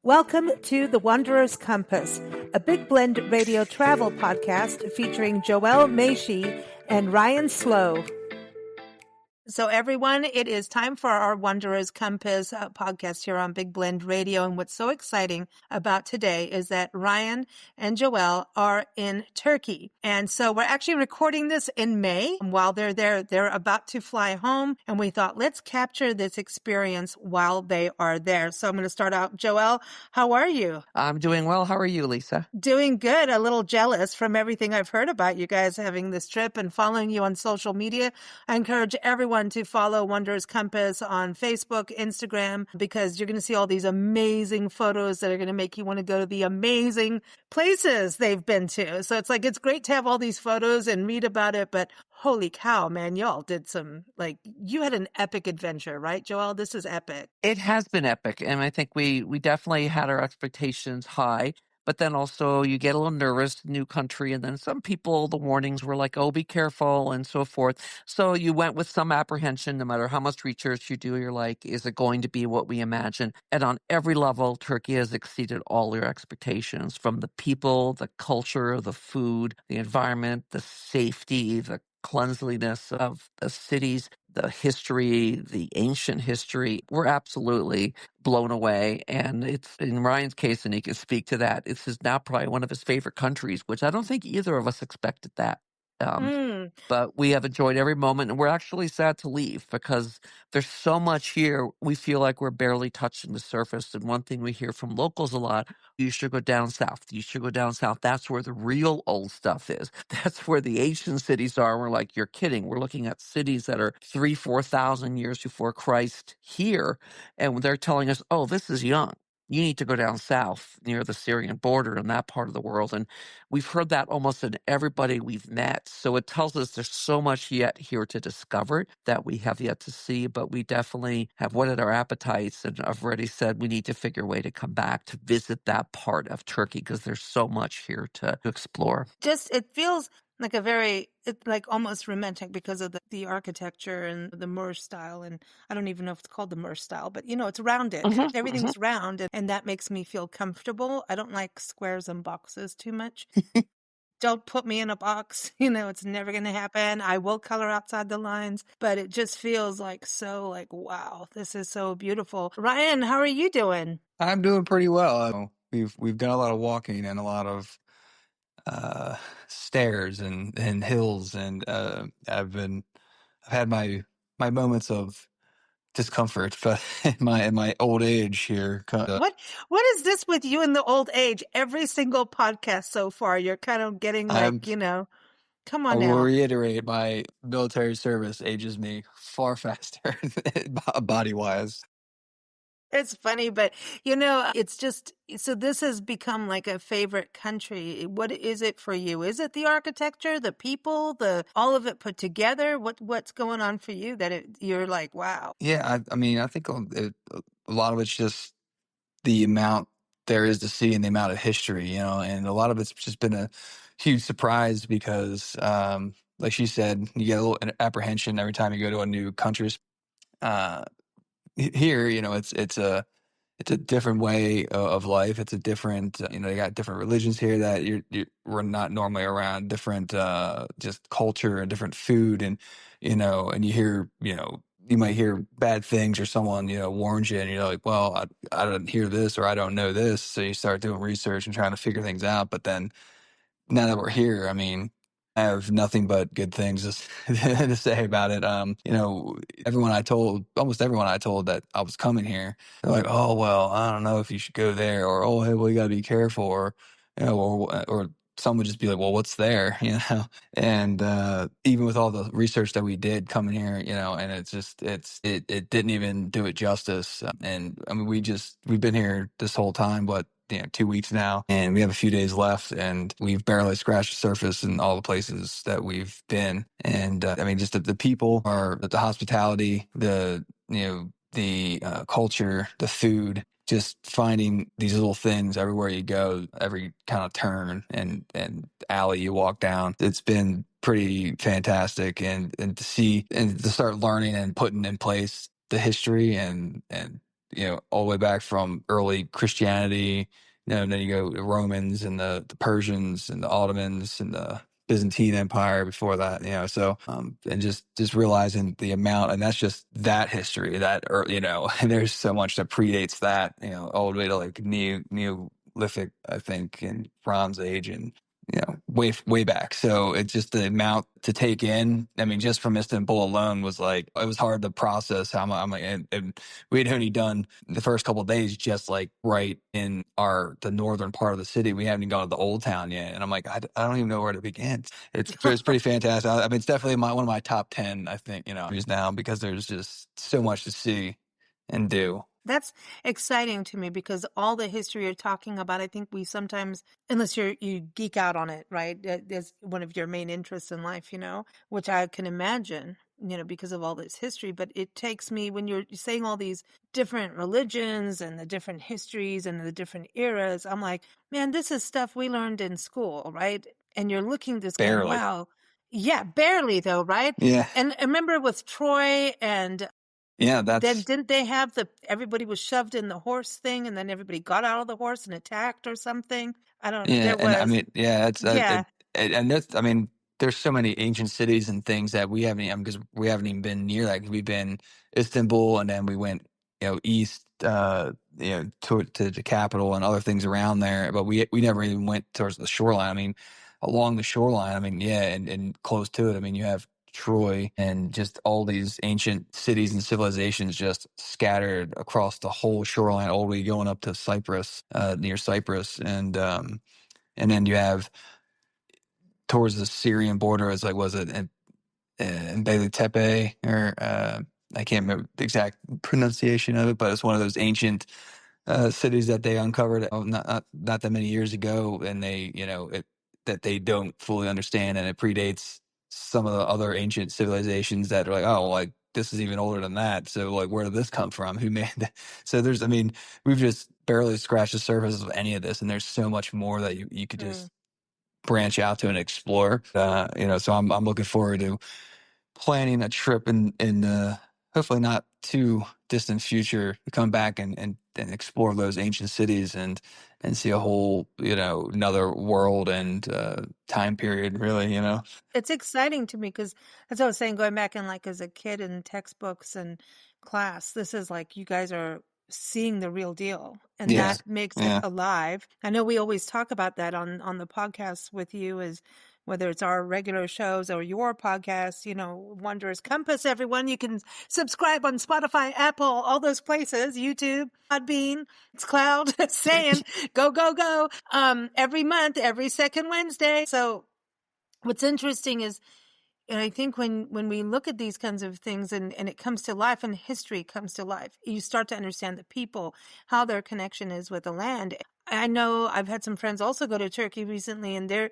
Welcome to The Wanderer's Compass, a Big Blend radio travel podcast featuring Joelle Machia and Ryan Slough. So everyone, it is time for our Wanderer's Compass podcast here on Big Blend Radio. And what's so exciting about today is that Ryan and Joelle are in Turkey. And so we're actually recording this in May. While they're there, they're about to fly home. And we thought, let's capture this experience while they are there. So I'm going to start out. Joelle, how are you? I'm doing well. How are you, Lisa? Doing good. A little jealous from everything I've heard about you guys having this trip and following you on social media. I encourage everyone to follow Wanderer's Compass on Facebook, Instagram, because you're going to see all these amazing photos that are going to make you want to go to the amazing places they've been to. So it's great to have all these photos and read about it, but holy cow, man, y'all did you had an epic adventure, right, Joelle? This is epic. It has been epic, and I think we definitely had our expectations high. But then also you get a little nervous, new country, and then some people, the warnings were like, oh, be careful, and so forth. So you went with some apprehension, no matter how much research you do, you're like, is it going to be what we imagine? And on every level, Turkey has exceeded all your expectations, from the people, the culture, the food, the environment, the safety, the cleanliness of the cities, the history, the ancient history. We're absolutely blown away. And it's, in Ryan's case, and he can speak to that, this is now probably one of his favorite countries, which I don't think either of us expected that. But we have enjoyed every moment, and we're actually sad to leave because there's so much here. We feel like we're barely touching the surface. And one thing we hear from locals a lot, you should go down south. You should go down south. That's where the real old stuff is. That's where the ancient cities are. We're like, you're kidding. We're looking at cities that are 3,000-4,000 years before Christ here. And they're telling us, oh, this is young. You need to go down south near the Syrian border in that part of the world. And we've heard that almost in everybody we've met. So it tells us there's so much yet here to discover that we have yet to see, but we definitely have whetted our appetites. And I've already said we need to figure a way to come back to visit that part of Turkey because there's so much here to explore. It feels like it's like almost romantic because of the architecture and the Moorish style. And I don't even know if it's called the Moorish style, but it's rounded. Everything's round, and that makes me feel comfortable. I don't like squares and boxes too much. Don't put me in a box. It's never going to happen. I will color outside the lines, but it just feels wow, this is so beautiful. Ryan, how are you doing? I'm doing pretty well. We've done a lot of walking and a lot of stairs and hills, and I've had my moments of discomfort, but in my old age here. What is this with you in the old age? Every single podcast so far, you're kind of getting come on I now. will reiterate, my military service ages me far faster, body wise. It's funny, but it's just, so this has become like a favorite country. What is it for you? Is it the architecture, the people, all of it put together? What's going on for you that you're like, wow? Yeah, I mean, I think a lot of it's just the amount there is to see and the amount of history, and a lot of it's just been a huge surprise because, like she said, you get a little apprehension every time you go to a new country. Here, it's a different way of life. It's a different, you got different religions here that we're not normally around, different just culture and different food, and and you hear, you might hear bad things or someone warns you, and you're like, well, I don't hear this or I don't know this, so you start doing research and trying to figure things out. But then now that we're here, I mean, I have nothing but good things to say about it. Almost everyone I told that I was coming here, they're like, "Oh, well, I don't know if you should go there," or "Oh, hey, well, you got to be careful," or or some would just be like, "Well, what's there?" And even with all the research that we did coming here, and it didn't even do it justice. And I mean, we've been here this whole time, but 2 weeks now, and we have a few days left, and we've barely scratched the surface in all the places that we've been. And I mean, just the people, the hospitality, the culture, the food, just finding these little things everywhere you go, every kind of turn and alley you walk down. It's been pretty fantastic, and to see and to start learning and putting in place the history and all the way back from early Christianity, and then you go the Romans and the Persians and the Ottomans and the Byzantine Empire before that, so and just realizing the amount, and that's just that history, and there's so much that predates that, all the way to like Neolithic, I think, and Bronze Age, and way back. So it's just the amount to take in. I mean, just from Istanbul alone was like, it was hard to process how much. I'm like, and we had only done the first couple of days just like right in the northern part of the city. We haven't even gone to the old town yet, and I'm like, I don't even know where to begin. It's pretty fantastic. I mean, it's definitely one of my top 10. I think is now, because there's just so much to see and do. That's exciting to me because all the history you're talking about, I think we sometimes, unless you geek out on it, right? That's one of your main interests in life, which I can imagine, because of all this history. But it takes me, when you're saying all these different religions and the different histories and the different eras, I'm like, man, this is stuff we learned in school, right? And you're looking this going, Barely. wow. Yeah, barely though, right? Yeah. And I remember with Troy and yeah, then didn't they have everybody was shoved in the horse thing, and then everybody got out of the horse and attacked or something? I don't know. Yeah, There and I was, mean, yeah, it's yeah. and that's, I mean, there's so many ancient cities and things that we haven't even, because we haven't even been near that. 'Cause we've been Istanbul, and then we went, east, to the capital and other things around there, but we never even went towards the shoreline. I mean, along the shoreline, I mean, yeah, and close to it, I mean, you have Troy and just all these ancient cities and civilizations just scattered across the whole shoreline, all the way going up to Cyprus, near Cyprus, and then you have towards the Syrian border, as like, was it in Beylik Tepe, or I can't remember the exact pronunciation of it, but it's one of those ancient cities that they uncovered, not that many years ago, and that they don't fully understand, and it predates some of the other ancient civilizations that are like, oh, like this is even older than that. So like, where did this come from? Who made that? So I mean, we've just barely scratched the surface of any of this, and there's so much more that you could just branch out to and explore. So I'm looking forward to planning a trip in hopefully not too distant future to come back and explore those ancient cities and see a whole, another world and time period, really. It's exciting to me because, as I was saying, going back and like as a kid in textbooks and class, this is like you guys are seeing the real deal, and Yeah. that makes it Yeah. alive. I know we always talk about that on the podcast with you, is whether it's our regular shows or your podcast, Wondrous Compass, everyone. You can subscribe on Spotify, Apple, all those places, YouTube, Podbean, it's Cloud, saying go, go, go, every month, every second Wednesday. So what's interesting is, and I think when we look at these kinds of things and it comes to life and history comes to life, you start to understand the people, how their connection is with the land. I know I've had some friends also go to Turkey recently, and they're,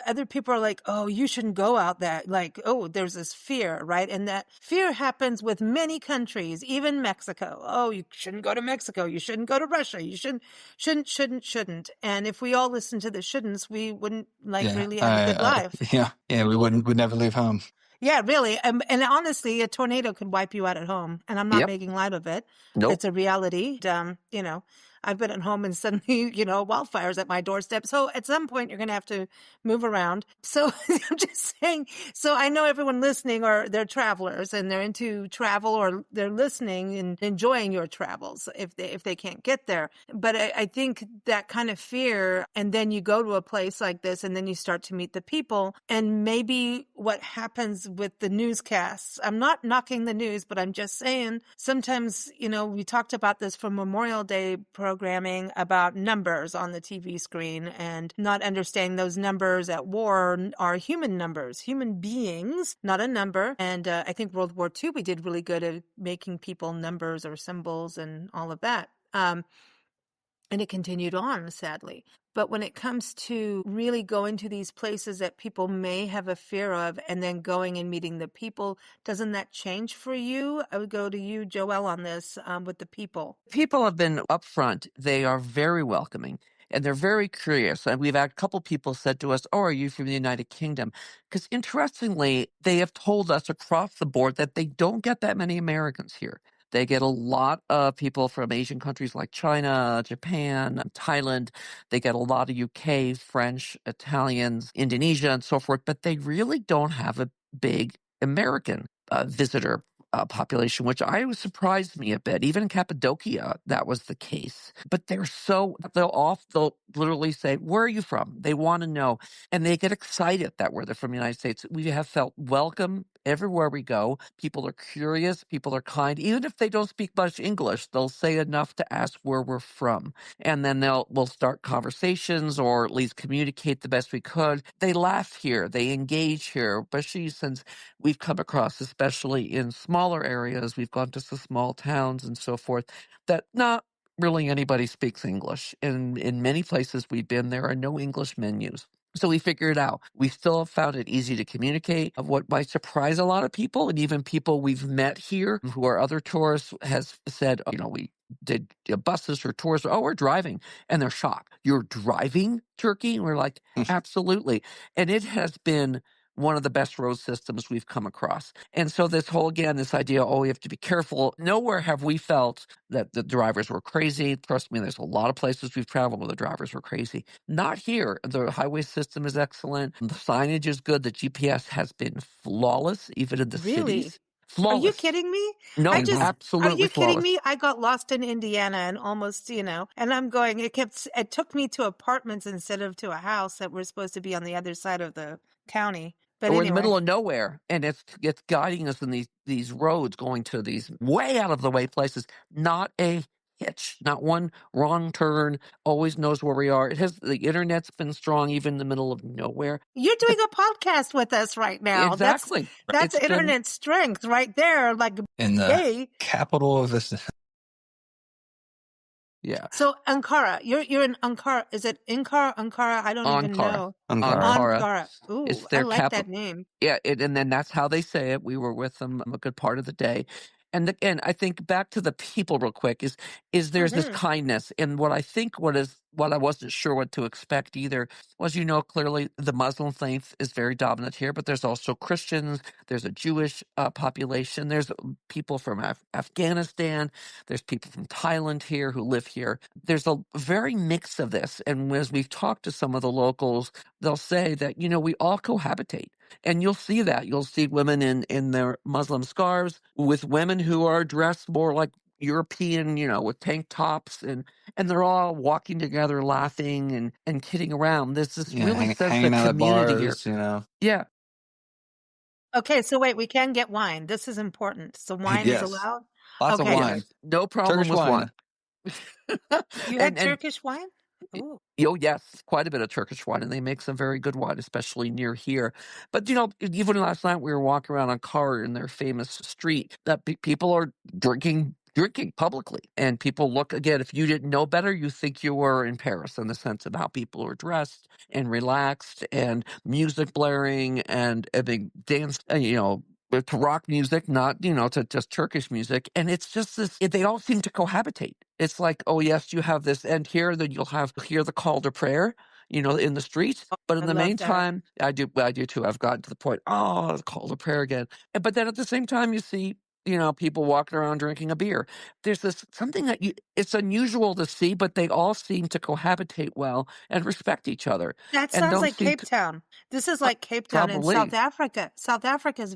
other people are like, oh, you shouldn't go out that, like, oh, there's this fear, right? And that fear happens with many countries, even Mexico. Oh, you shouldn't go to Mexico. You shouldn't go to Russia. You shouldn't. And if we all listen to the shouldn'ts, we wouldn't really have a good life. Yeah, we'd never leave home. Yeah, really. And honestly, a tornado could wipe you out at home. And I'm not making light of it. Nope. It's a reality. I've been at home and suddenly, wildfires at my doorstep. So at some point, you're going to have to move around. So I'm just saying, so I know everyone listening they're travelers and they're into travel, or they're listening and enjoying your travels if they can't get there. But I think that kind of fear, and then you go to a place like this and then you start to meet the people, and maybe what happens with the newscasts. I'm not knocking the news, but I'm just saying sometimes, we talked about this for Memorial Day programming about numbers on the TV screen, and not understanding those numbers at war are human numbers, human beings, not a number. And I think World War II, we did really good at making people numbers or symbols and all of that. And it continued on, sadly. But when it comes to really going to these places that people may have a fear of, and then going and meeting the people, doesn't that change for you? I would go to you, Joelle, on this with the people. People have been upfront. They are very welcoming, and they're very curious. And we've had a couple people said to us, oh, are you from the United Kingdom? Because interestingly, they have told us across the board that they don't get that many Americans here. They get a lot of people from Asian countries like China, Japan, Thailand. They get a lot of UK, French, Italians, Indonesia, and so forth, but they really don't have a big American visitor population, which surprised me a bit. Even in Cappadocia, that was the case. But they'll literally say, "Where are you from?" They want to know, and they get excited that they're from the United States. We have felt welcome everywhere we go. People are curious, people are kind. Even if they don't speak much English, they'll say enough to ask where we're from. And then we'll start conversations or at least communicate the best we could. They laugh here, they engage here, especially since we've come across, especially in smaller areas, we've gone to some small towns and so forth, that not really anybody speaks English. And in many places we've been, there are no English menus. So we figured it out. We still have found it easy to communicate. What might surprise a lot of people, and even people we've met here who are other tourists, has said, we did buses or tours. Oh, we're driving. And they're shocked. You're driving Turkey? And we're like, absolutely. And it has been one of the best road systems we've come across. And so this idea, we have to be careful. Nowhere have we felt that the drivers were crazy. Trust me, there's a lot of places we've traveled where the drivers were crazy. Not here. The highway system is excellent. The signage is good. The GPS has been flawless, even in the Really? cities. Are you Flawless. kidding me? No, Are absolutely you kidding flawless. me? I got lost in Indiana and almost, and I'm going, it took me to apartments instead of to a house that were supposed to be on the other side of the county. But We're in the anyway, middle of nowhere, and it's guiding us in these roads going to these way out of the way places. Not a hitch, not one wrong turn. Always knows where we are. The internet's been strong even in the middle of nowhere. you're doing a podcast with us right now. Exactly. That's It's been internet strength right there. Like, In the yay. capital of this. Yeah. So Ankara, you're in Ankara. Is it Ankara? I don't even Ankara. know. Ankara. Ankara. Ankara. Ooh, It's I their like capital. that name. Yeah, and then that's how they say it. We were with them a good part of the day. And again, I think back to the people real quick is there's this Mm-hmm. kindness. And what I wasn't sure what to expect either was, clearly the Muslim faith is very dominant here, but there's also Christians, there's a Jewish population, there's people from Afghanistan, there's people from Thailand here who live here. There's a very mix of this. And as we've talked to some of the locals, they'll say that, we all cohabitate. And you'll see that. You'll see women in their Muslim scarves with women who are dressed more like European, with tank tops, and they're all walking together, laughing and kidding around. There's this Yeah, really sense hanging of out at community here. bars. Yeah. Okay, so wait, we can get wine. This is important. So wine is Yes. allowed? Lots of Okay. wine. Yes. No problem Turkish with wine. wine. You had and Turkish wine? Ooh. Oh, yes, quite a bit of Turkish wine, and they make some very good wine, especially near here. But, even last night we were walking around on Car in their famous street that people are drinking publicly. And people look, again, if you didn't know better, you think you were in Paris in the sense of how people are dressed and relaxed and music blaring and a big dance, to rock music, not, to just Turkish music. And it's just they all seem to cohabitate. It's like, oh, yes, you have this end here, then you'll hear the call to prayer, in the streets. But in I the love that. meantime, I do too. I've gotten to the point, oh, the call to prayer again. But then at the same time, you see, people walking around drinking a beer. There's something that it's unusual to see, but they all seem to cohabitate well and respect each other That and sounds don't like seem Cape to, Town. This is like Cape Town in South probably. Africa. South Africa is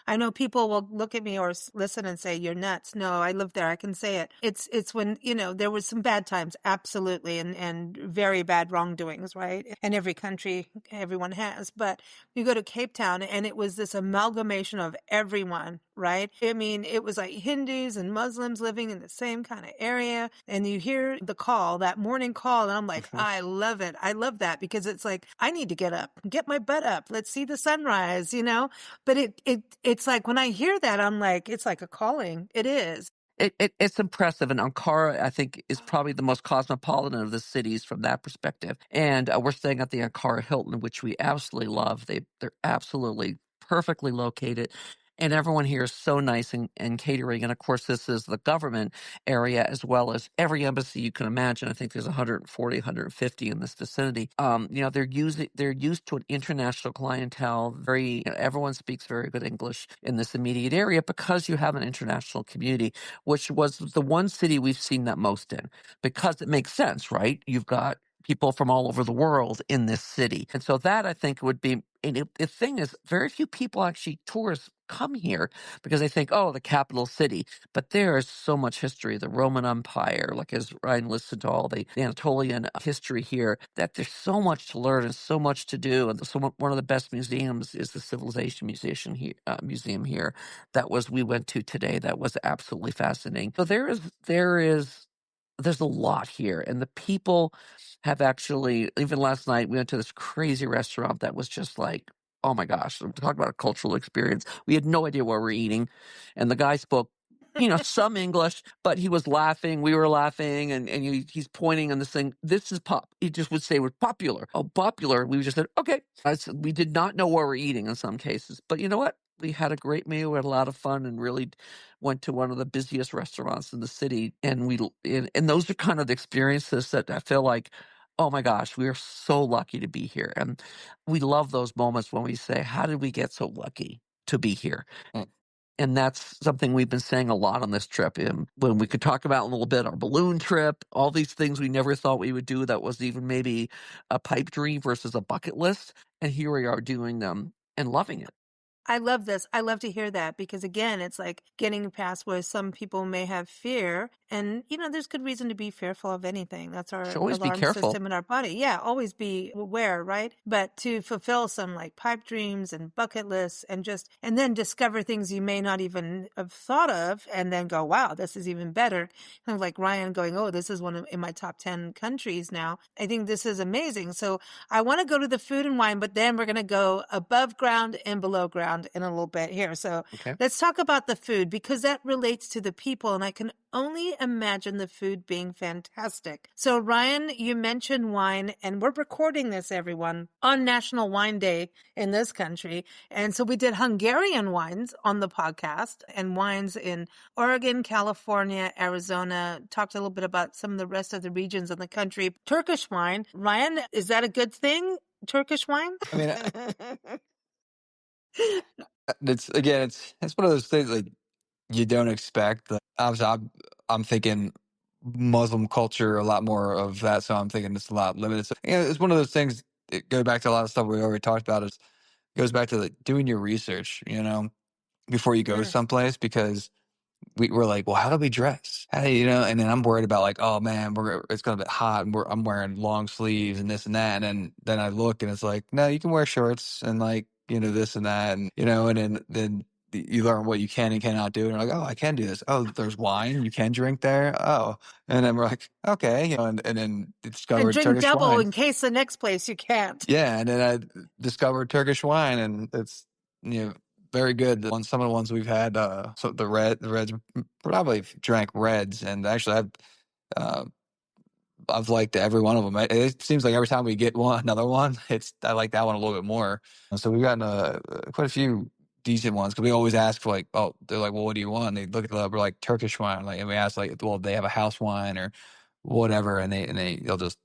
I know people will look at me or listen and say, you're nuts. No, I live there. I can say it. It's when, there was some bad times. Absolutely. And very bad wrongdoings, right? And every country, everyone has. But you go to Cape Town and it was this amalgamation of everyone, right? I mean, it was like Hindus and Muslims living in the same kind of area. And you hear the call, that morning call. And I'm like, I love it. I love that because it's like, I need to get up, get my butt up. Let's see the sunrise, But it's like when I hear that, I'm like, it's like a calling. It is. It's impressive, and Ankara, I think, is probably the most cosmopolitan of the cities from that perspective. And we're staying at the Ankara Hilton, which we absolutely love. They're absolutely perfectly located. And everyone here is so nice and catering. And of course, this is the government area as well as every embassy you can imagine. I think there's 140, 150 in this vicinity. They're used to an international clientele. Everyone speaks very good English in this immediate area because you have an international community, which was the one city we've seen that most in, because it makes sense, right? You've got people from all over the world in this city. And so that I think would be, and the thing is, very few people actually, tourists, come here because they think, oh, the capital city. But there is so much history, the Roman Empire, like as Ryan listed all the Anatolian history here, that there's so much to learn and so much to do. And so one of the best museums is the Civilization Museum here we went to today. That was absolutely fascinating. So there's a lot here, and the people have actually, even last night we went to this crazy restaurant that was just like, oh my gosh, I'm talking about a cultural experience. We had no idea what we were eating, and the guy spoke some English, but he was laughing, we were laughing, and he's pointing on this thing, this is pop, he just would say, we're popular, oh, popular. We just said, okay. We did not know what we're eating in some cases, but you know what, we had a great meal, we had a lot of fun, and really went to one of the busiest restaurants in the city. And those are kind of the experiences that I feel like, oh my gosh, we are so lucky to be here. And we love those moments when we say, how did we get so lucky to be here? Mm. And that's something we've been saying a lot on this trip. And when we could talk about a little bit our balloon trip, all these things we never thought we would do, that was even maybe a pipe dream versus a bucket list. And here we are doing them and loving it. I love this. I love to hear that because, again, it's like getting past where some people may have fear. And, there's good reason to be fearful of anything. That's our Should always be alarm careful. system in our body. Yeah, always be aware, right? But to fulfill some like pipe dreams and bucket lists and then discover things you may not even have thought of and then go, wow, this is even better. Kind of like Ryan going, oh, this is in my top 10 countries now. I think this is amazing. So I want to go to the food and wine, but then we're going to go above ground and below ground in a little bit here. So Okay. Let's talk about the food because that relates to the people, and I can only imagine the food being fantastic. So Ryan, you mentioned wine, and we're recording this, everyone, on National Wine Day in this country. And so we did Hungarian wines on the podcast and wines in Oregon, California, Arizona, talked a little bit about some of the rest of the regions in the country. Turkish wine. Ryan, is that a good thing? Turkish wine? I mean, it's one of those things like you don't expect. Like, obviously, I'm thinking Muslim culture, a lot more of that, so I'm thinking it's a lot limited. So, it's one of those things. It goes back to a lot of stuff we already talked about. It goes back to like doing your research, before you go someplace, because we're like, well, how do we dress? How do and then I'm worried about like, oh man, it's gonna be hot, and I'm wearing long sleeves and this and that, and then I look and it's like, no, you can wear shorts and like this and that, and and then you learn what you can and cannot do, and you're like, oh, I can do this. Oh, there's wine you can drink there. Oh, and then we're like, okay, and then discovered drink Turkish double wine in case the next place you can't. Yeah, and then I discovered Turkish wine, and it's very good. Some of the ones we've had, so the reds, probably drank reds, and actually uh, I've liked every one of them. It seems like every time we get another one, I like that one a little bit more. So we've gotten quite a few decent ones because we always ask for like, oh, they're like, well, what do you want? And they look at we're like Turkish wine, like, and we ask like, well, they have a house wine or whatever, and they'll just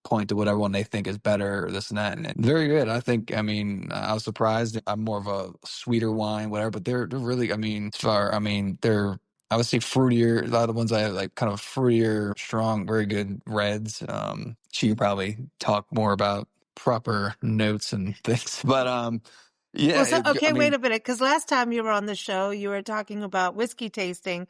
point to whatever one they think is better or this and that. And very good. I was surprised. I'm more of a sweeter wine, whatever, but they're really, they're, I would say fruitier. A lot of the ones I have, like kind of fruitier, strong, very good reds. She probably talk more about proper notes and things, but, yeah. Wait a minute, because last time you were on the show, you were talking about whiskey tasting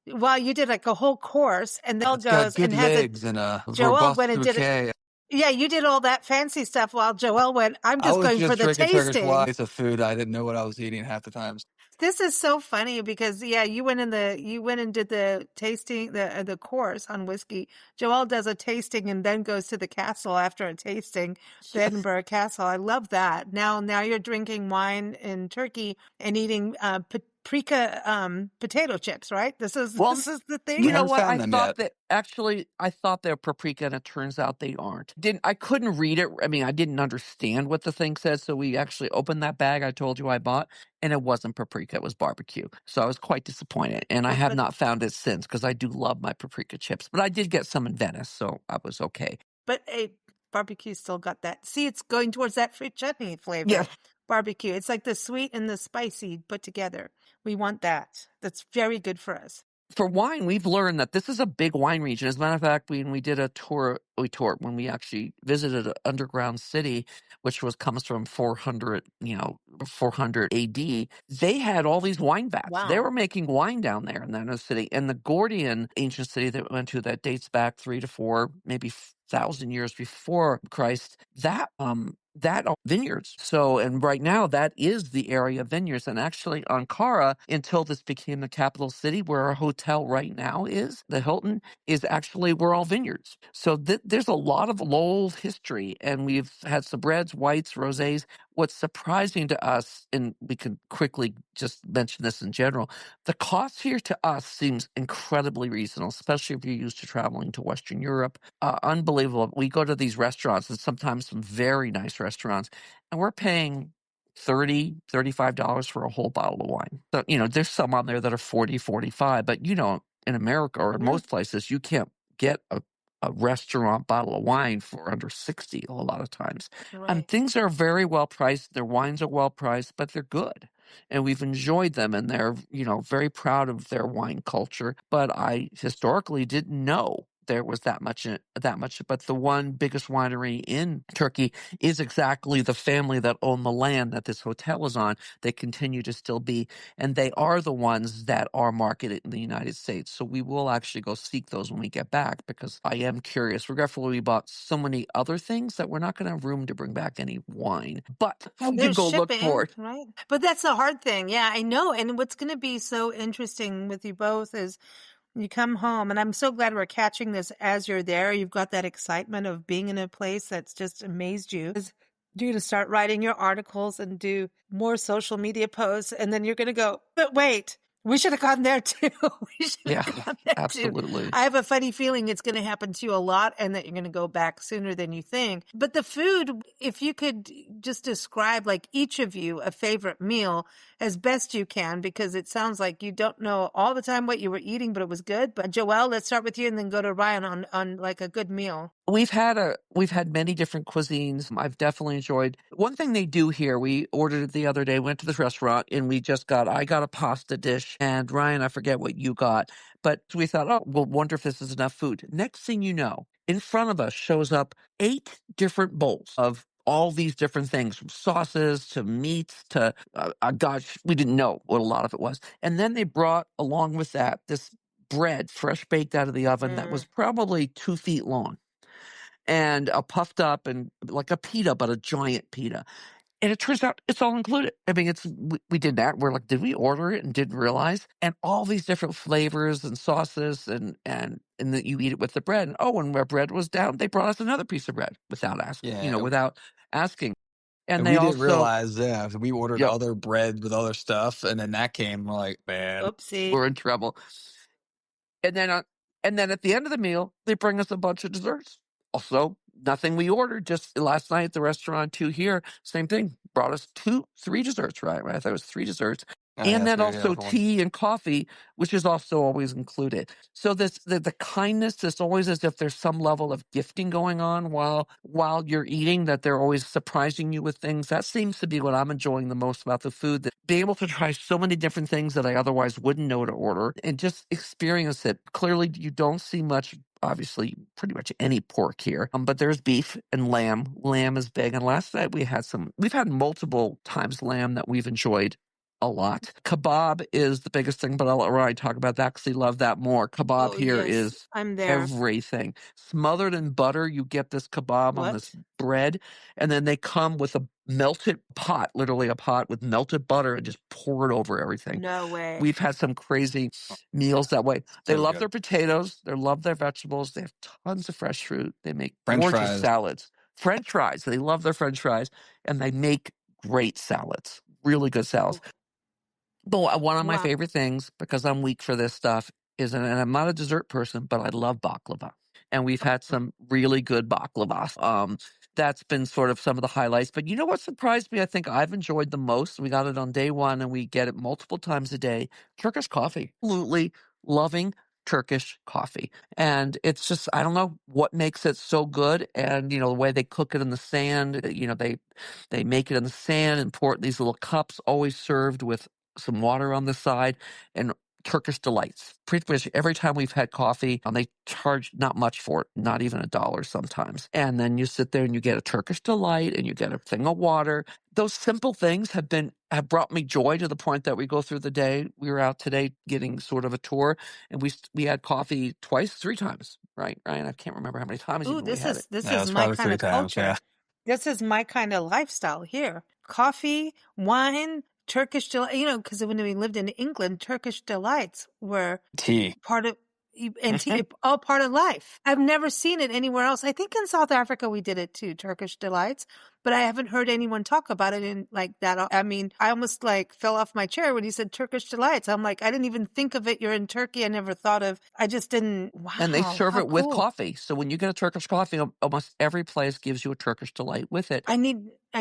while you did like a whole course, and then goes and has legs and a Joelle robust went and did it. Yeah, you did all that fancy stuff while Joelle went, I'm just going for the tasting. Turkish of food. I didn't know what I was eating half the times. This is so funny because you went and did the tasting, the course on whiskey. Joelle does a tasting and then goes to the castle after a tasting, the Edinburgh Castle. I love that. Now you're drinking wine in Turkey and eating paprika potato chips, right? This is Well, this is the thing. We you know haven't what? found them yet. I thought they were paprika, and it turns out they aren't. I couldn't read it. I mean, I didn't understand what the thing said, so we actually opened that bag I told you I bought, and it wasn't paprika, it was barbecue. So I was quite disappointed, and I have But not found it since because I do love my paprika chips. But I did get some in Venice, so I was okay. but a barbecue still got that. See, it's going towards that fruit chutney flavor. Yeah. Barbecue. It's like the sweet and the spicy put together. We want that. That's very good for us. For wine, we've learned that this is a big wine region. As a matter of fact, when we did a tour, when we actually visited an underground city, which comes from 400, 400 AD, they had all these wine vats. Wow. They were making wine down there in that city. And the Gordian ancient city that we went to that dates back 3 to 4, maybe 1,000 years before Christ, that are vineyards. So, and right now that is the area of vineyards. And actually Ankara, until this became the capital city where our hotel right now is, the Hilton, is actually, we're all vineyards. So there's a lot of old history, and we've had some reds, whites, rosés. What's surprising to us, and we could quickly just mention this in general, the cost here to us seems incredibly reasonable, especially if you're used to traveling to Western Europe. Unbelievable. We go to these restaurants, and sometimes some very nice restaurants, and we're paying $35 for a whole bottle of wine. So, there's some on there that are 40, 45, but in America or in most places, you can't get a restaurant bottle of wine for under 60 a lot of times. Right. And things are very well priced. Their wines are well priced, but they're good. And we've enjoyed them, and they're, very proud of their wine culture. But I historically didn't know there was that much. But the one biggest winery in Turkey is exactly the family that owned the land that this hotel is on. They continue to still be, and they are the ones that are marketed in the United States. So we will actually go seek those when we get back, because I am curious. Regretfully, we bought so many other things that we're not going to have room to bring back any wine. But we can go look for it. Right? But that's the hard thing. Yeah, I know. And what's going to be so interesting with you both is you come home, and I'm so glad we're catching this as you're there. You've got that excitement of being in a place that's just amazed you. You're going to start writing your articles and do more social media posts, and then you're going to go, but wait, we should have gone there too. We should have gone there absolutely. too. I have a funny feeling it's going to happen to you a lot, and that you're going to go back sooner than you think. But the food, if you could just describe, like, each of you a favorite meal as best you can, because it sounds like you don't know all the time what you were eating, but it was good. But Joelle, let's start with you and then go to Ryan on like a good meal. We've had many different cuisines. I've definitely enjoyed one thing they do here. We ordered it the other day, went to this restaurant, and I got a pasta dish, and Ryan, I forget what you got, but we thought, oh, we'll wonder if this is enough food. Next thing you know, in front of us shows up 8 different bowls of all these different things, from sauces to meats to, gosh, we didn't know what a lot of it was. And then they brought along with that this bread, fresh baked out of the oven, that was probably 2 feet long, and puffed up and like a pita, but a giant pita. And it turns out it's all included. I mean, we did that. We're like, did we order it and didn't realize? And all these different flavors and sauces, and that you eat it with the bread. And when our bread was down, they brought us another piece of bread without asking. Without asking. And they we also didn't realize, we ordered Yep. other bread with other stuff, and then that came. We're like, man, Oopsie. We're in trouble. And then at the end of the meal, they bring us a bunch of desserts. Also, nothing we ordered. Just last night at the restaurant, 2 here, same thing. Brought us 3 desserts, right? I thought it was 3 desserts. And then also tea and coffee, which is also always included. So the kindness is always as if there's some level of gifting going on while you're eating, that they're always surprising you with things. That seems to be what I'm enjoying the most about the food, that being able to try so many different things that I otherwise wouldn't know to order and just experience it. Clearly, you don't see much, obviously, pretty much any pork here, but there's beef and lamb. Lamb is big. And last night we've had multiple times lamb that we've enjoyed a lot. Kebab is the biggest thing, but I'll let Ryan talk about that because he loved that more. Kebab here is I'm there. everything. Smothered in butter, you get this kebab on this bread, and then they come with a melted pot, literally a pot with melted butter, and just pour it over everything. No way. We've had some crazy meals that way. They love their potatoes. They love their vegetables. They have tons of fresh fruit. They make gorgeous salads. French fries. They love their French fries, and they make great salads. Really good salads. But one of my Wow. favorite things, because I'm weak for this stuff, is, and I'm not a dessert person, but I love baklava. And we've had some really good baklava. That's been sort of some of the highlights. But you know what surprised me? I think I've enjoyed the most. We got it on day one and we get it multiple times a day. Turkish coffee. Absolutely loving Turkish coffee. And it's just, I don't know what makes it so good. And, the way they cook it in the sand, they make it in the sand and pour it in these little cups, always served with some water on the side, and Turkish delights. Pretty much every time we've had coffee, they charge not much for it, not even $1 sometimes. And then you sit there and you get a Turkish delight and you get a thing of water. Those simple things have brought me joy to the point that we go through the day. We were out today getting sort of a tour, and we had coffee twice, 3 times, right? Ryan, I can't remember how many times Ooh, even we had it. this Yeah, is it's my probably kind three of times. culture. Yeah. This is my kind of lifestyle here. Coffee, wine, Turkish delight. Because when we lived in England, Turkish delights were Tea. part of all part of life. I've never seen it anywhere else. I think in South Africa we did it too, Turkish delights, but I haven't heard anyone talk about it in like that. I mean, I almost like fell off my chair when you said Turkish delights. I'm like, I didn't even think of it. You're in Turkey. I never thought of. I just didn't. And they Wow, serve how it with cool! coffee. So when you get a Turkish coffee, almost every place gives you a Turkish delight with it. I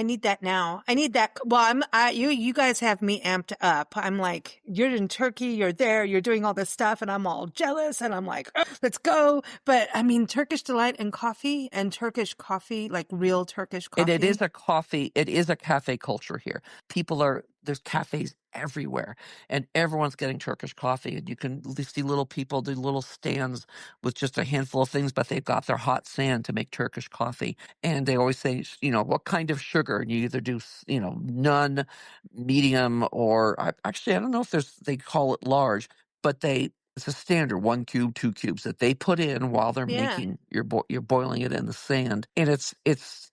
need that now. I need that. Well, you guys have me amped up. I'm like, you're in Turkey, you're there, you're doing all this stuff, and I'm all jealous, and I'm like, "Ugh, let's go. But I mean, Turkish delight and coffee, and Turkish coffee, like real Turkish And it is coffee. a coffee, it is a cafe culture here. There's cafes everywhere, and everyone's getting Turkish coffee. And you can see little people do little stands with just a handful of things, but they've got their hot sand to make Turkish coffee. And they always say, what kind of sugar? And you either do, none, medium, or actually, I don't know if they call it large, but it's a standard 1 cube, 2 cubes that they put in while they're Yeah. making you're boiling it in the sand, and it's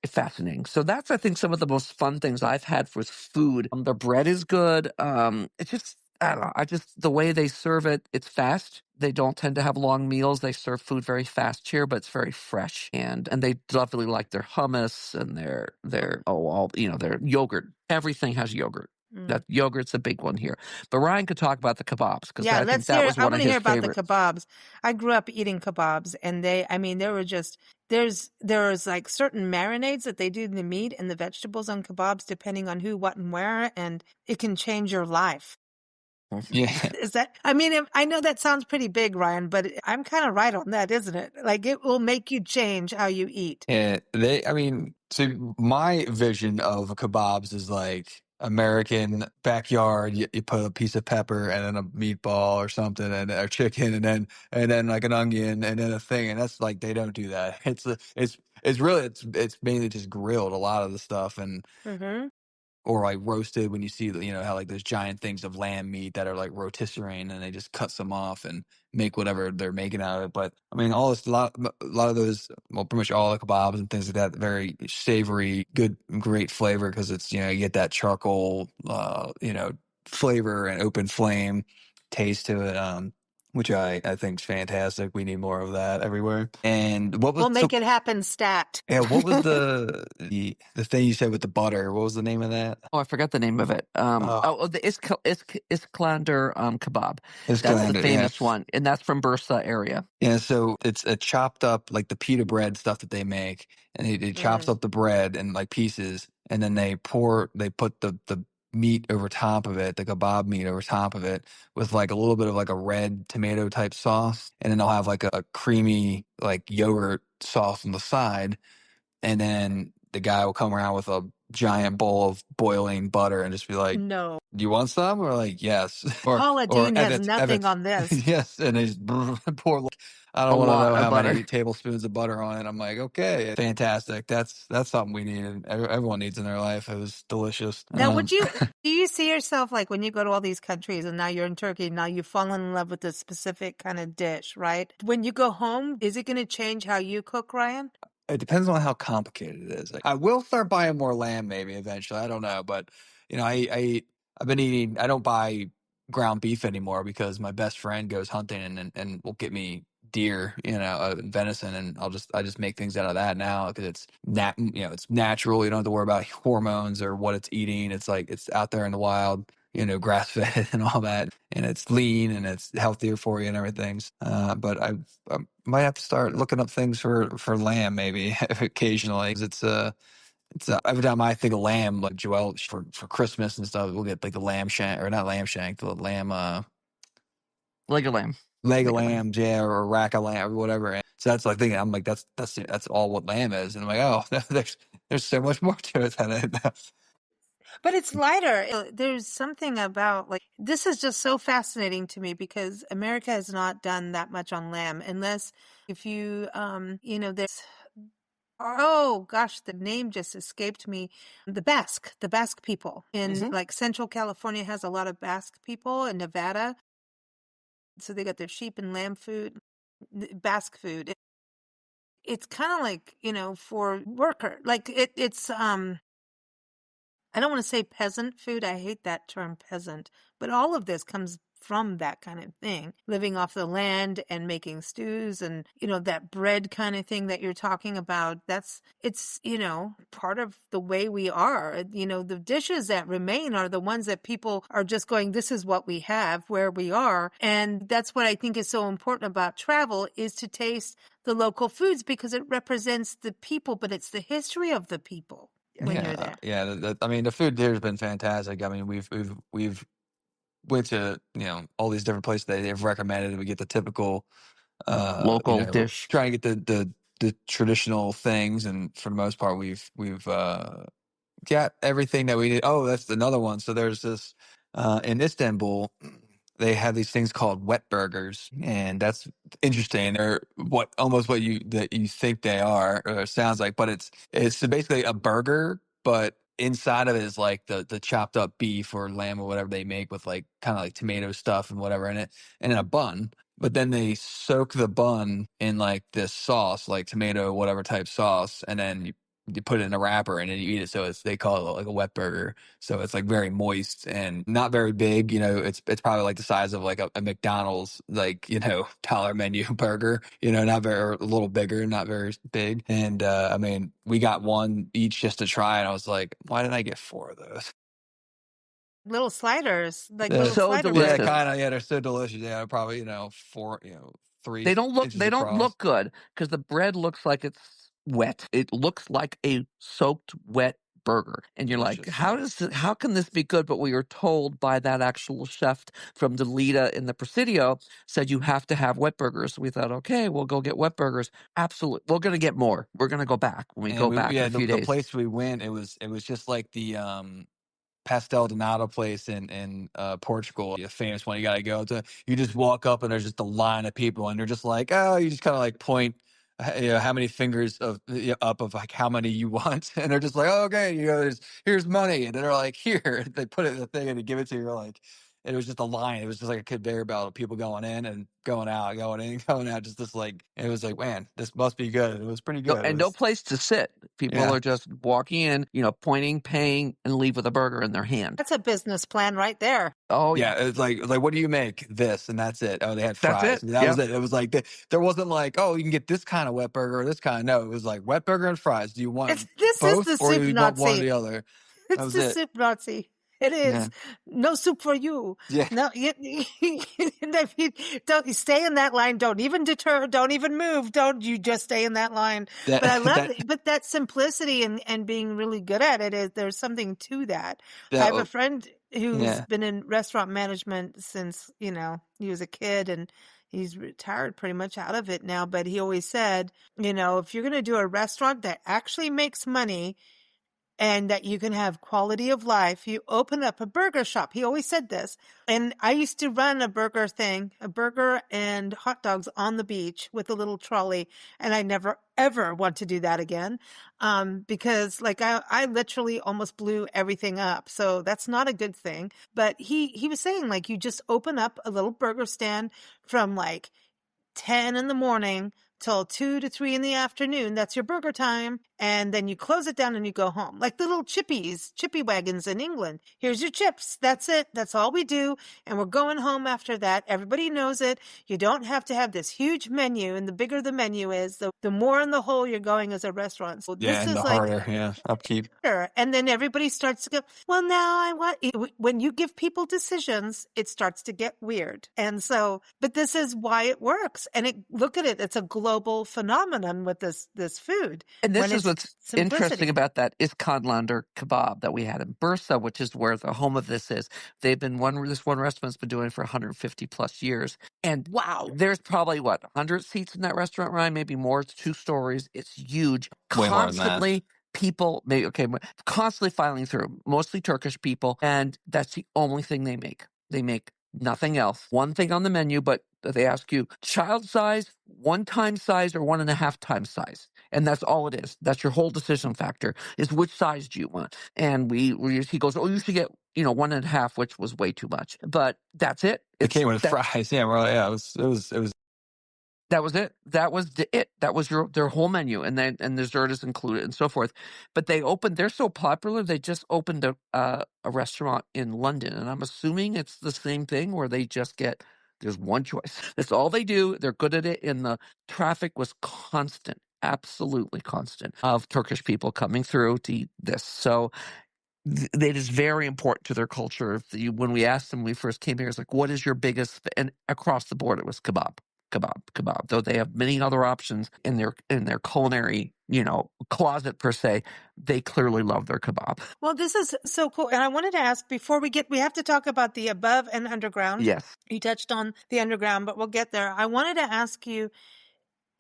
fascinating. So that's, I think, some of the most fun things I've had with food. The bread is good. It's just, I don't know. The way they serve it, it's fast. They don't tend to have long meals. They serve food very fast here, but it's very fresh, and they definitely like their hummus and their yogurt. Everything has yogurt. Mm. That yogurt's a big one here. But Ryan could talk about the kebabs because Yeah, I think let's that hear. was I one want of to hear his about the favorites. kebabs. I grew up eating kebabs, and there were just there's like certain marinades that they do in the meat and the vegetables on kebabs, depending on who, what, and where, and it can change your life. Yeah. Is that? I mean, I know that sounds pretty big, Ryan, but I'm kind of right on that, isn't it? Like it will make you change how you eat. Yeah, I mean, so my vision of kebabs is like American backyard. You put a piece of pepper and then a meatball or something, and or chicken, and then like an onion, and then a thing, and that's like they don't do that. It's mainly just grilled a lot of the stuff, and Mm-hmm. or like roasted when you see how like those giant things of lamb meat that are like rotisserie and they just cut some off and make whatever they're making out of it. But I mean, a lot of those, well, pretty much all the kebabs and things like that, very savory, good, great flavor because it's you get that charcoal, flavor and open flame taste to it. Which I think is fantastic. We need more of that everywhere. And what was We'll make it happen, stat. yeah, what was the thing you said with the butter? What was the name of that? Oh, I forgot the name of it. Oh, The Iskandar kebab. it's That's the called yeah. famous one, and that's from Bursa area. Yeah, so it's a chopped up like the pita bread stuff that they make, and they chops Mm. up the bread in like pieces, and then they put the meat over top of it, the kebab meat over top of it, with like a little bit of like a red tomato type sauce, and then they'll have like a creamy like yogurt sauce on the side, and then the guy will come around with a giant bowl of boiling butter and just be like, No. "Do you want some?" Or like, "Yes," Paula or Dean has nothing Evans, on this. yes, and they just pour. Like, I A don't want to lot know of how butter. many tablespoons of butter on it. I'm like, okay, fantastic. That's something we need. Everyone needs in their life. It was delicious. Now, do you see yourself like when you go to all these countries and now you're in Turkey, now you've fallen in love with a specific kind of dish, right? When you go home, is it going to change how you cook, Ryan? It depends on how complicated it is. Like, I will start buying more lamb maybe eventually. I don't know, but I've been eating. I don't buy ground beef anymore because my best friend goes hunting and will get me deer, venison, and I just make things out of that now because it's natural. You don't have to worry about hormones or what it's eating. It's like it's out there in the wild. grass fed and all that, and it's lean and it's healthier for you and everything. But I might have to start looking up things for lamb maybe occasionally. 'Cause it's every time I think of lamb, like Joelle for Christmas and stuff, we'll get like the lamb shank, or not lamb shank, the lamb Leg of lamb. leg of Leg of lamb. lamb, yeah, or a rack of lamb or whatever. And so that's like thinking, I'm like, that's all what lamb is, and I'm like, oh, there's so much more to it than it. But it's lighter. There's something about this is just so fascinating to me because America has not done that much on lamb unless if you there's oh gosh, the name just escaped me. The Basque people in Mhm. Central California has a lot of Basque people, in Nevada. So they got their sheep and lamb food, Basque food. It's kind of for worker. It's I don't want to say peasant food. I hate that term peasant, but all of this comes from that kind of thing, living off the land and making stews and, that bread kind of thing that you're talking about. It's part of the way we are. The dishes that remain are the ones that people are just going, this is what we have where we are. And that's what I think is so important about travel is to taste the local foods because it represents the people, but it's the history of the people when you're there. Yeah. I mean, the food there has been fantastic. I mean, we've went to all these different places that they've recommended. We get the typical, Local dish. trying to get the traditional things, and for the most part, we've got everything that we need. Oh, that's another one. So there's this in Istanbul. They have these things called wet burgers, and that's interesting. They're almost what you think they are, or sounds like, but it's basically a burger, but inside of it is like the chopped up beef or lamb or whatever they make with like kind of like tomato stuff and whatever in it, and in a bun. But then they soak the bun in like this sauce, like tomato whatever type sauce, and then you put it in a wrapper and then you eat it. So they call it like a wet burger. So it's like very moist and not very big. It's probably like the size of like a McDonald's, like, dollar menu burger, not very, or a little bigger, not very big. And, I mean, we got one each just to try. And I was like, why did I get 4 of those? Little sliders, like Yeah. little So slider Yeah, delicious. burgers. kind of. Yeah, they're so delicious. Yeah, probably, 4, 3 They don't inches across. look good because the bread looks like it's wet. It looks like a soaked wet burger. And you're like, Delicious. how can this be good? But we were told by that actual chef from Delita in the Presidio said you have to have wet burgers. So we thought, okay, we'll go get wet burgers. Absolutely. We're going to get more. We're going to go back when we And go back in a few the days. place we went, it was just like the Pastel Donato place in Portugal, a famous one you got to go to. You just walk up and there's just a line of people, and they're just like, oh, you just kind of like point, how many fingers up of like how many you want, and they're just like, oh, okay, here's money, and they're like, here, they put it in the thing and they give it to you. You're like, and it was just a line. It was just like a conveyor belt of people going in and going out, going in, going out. Just this like, it was like, man, this must be good. It was pretty No, good. It and no was, place to sit. People yeah. are just walking in, pointing, paying, and leave with a burger in their hand. That's a business plan right there. Oh, yeah. Yeah, it's like, what do you make? This, and that's it. Oh, they had That's fries. it. And that was Yep. it. It was like there wasn't like, oh, you can get this kind of wet burger or this kind. No, it was like wet burger and fries. Do you want This is both the or do soup you want one or Nazi. the other? That It's was the it. soup Nazi. It Yeah, is. No soup for you. yeah. No, don't you stay in that line. Don't even deter. Don't even move. Don't you just stay in that line. That But I love that it. But that simplicity and being really good at it is there's something to that. I that. have a friend who's Yeah, been in restaurant management since, he was a kid and he's retired pretty much out of it now. But he always said, if you're going to do a restaurant that actually makes money, and that you can have quality of life, you open up a burger shop. He always said this. And I used to run a burger and hot dogs on the beach with a little trolley. And I never, ever want to do that again. Because I literally almost blew everything up. So that's not a good thing. But he was saying you just open up a little burger stand from 10 in the morning till 2 to 3 in the afternoon. That's your burger time. And then you close it down and you go home. Like little chippy wagons in England. Here's your chips. That's it. That's all we do. And we're going home after that. Everybody knows it. You don't have to have this huge menu. And the bigger the menu is, the more in the hole you're going as a restaurant. So Yeah, this and is the like, harder, upkeep. and then everybody starts to go, well, now I want, when you give people decisions, it starts to get weird. And so, but this is why it works. And look at it. It's a global phenomenon with this food. And this when is it's what's interesting about that is Kondlander kebab that we had in Bursa, which is where the home of this is. They've been this one restaurant's been doing it for 150 plus years. And wow, there's probably 100 seats in that restaurant, Ryan, maybe more. It's 2 stories. It's huge. Way more than that. Constantly people constantly filing through, mostly Turkish people, and that's the only thing they make. They make nothing else. One thing on the menu, but they ask you child size, 1 time size, or 1.5 times size. And that's all it is. That's your whole decision factor, is which size do you want? And he goes, oh, you should get 1.5, which was way too much. But that's it. It came with fries. Yeah, well, yeah, it was. That was it. That was it. That was their whole menu, and dessert is included and so forth. But they're so popular, they just opened a restaurant in London, and I'm assuming it's the same thing where they just there's one choice. That's all they do. They're good at it, and the traffic was constant, absolutely constant, of Turkish people coming through to eat this. So it is very important to their culture. When we asked them when we first came here, it's like, what is your biggest? And across the board, it was kebab, kebab, kebab. Though they have many other options in their culinary, closet per se, they clearly love their kebab. Well, this is so cool. And I wanted to ask before we have to talk about the above and underground. Yes. You touched on the underground, but we'll get there. I wanted to ask you,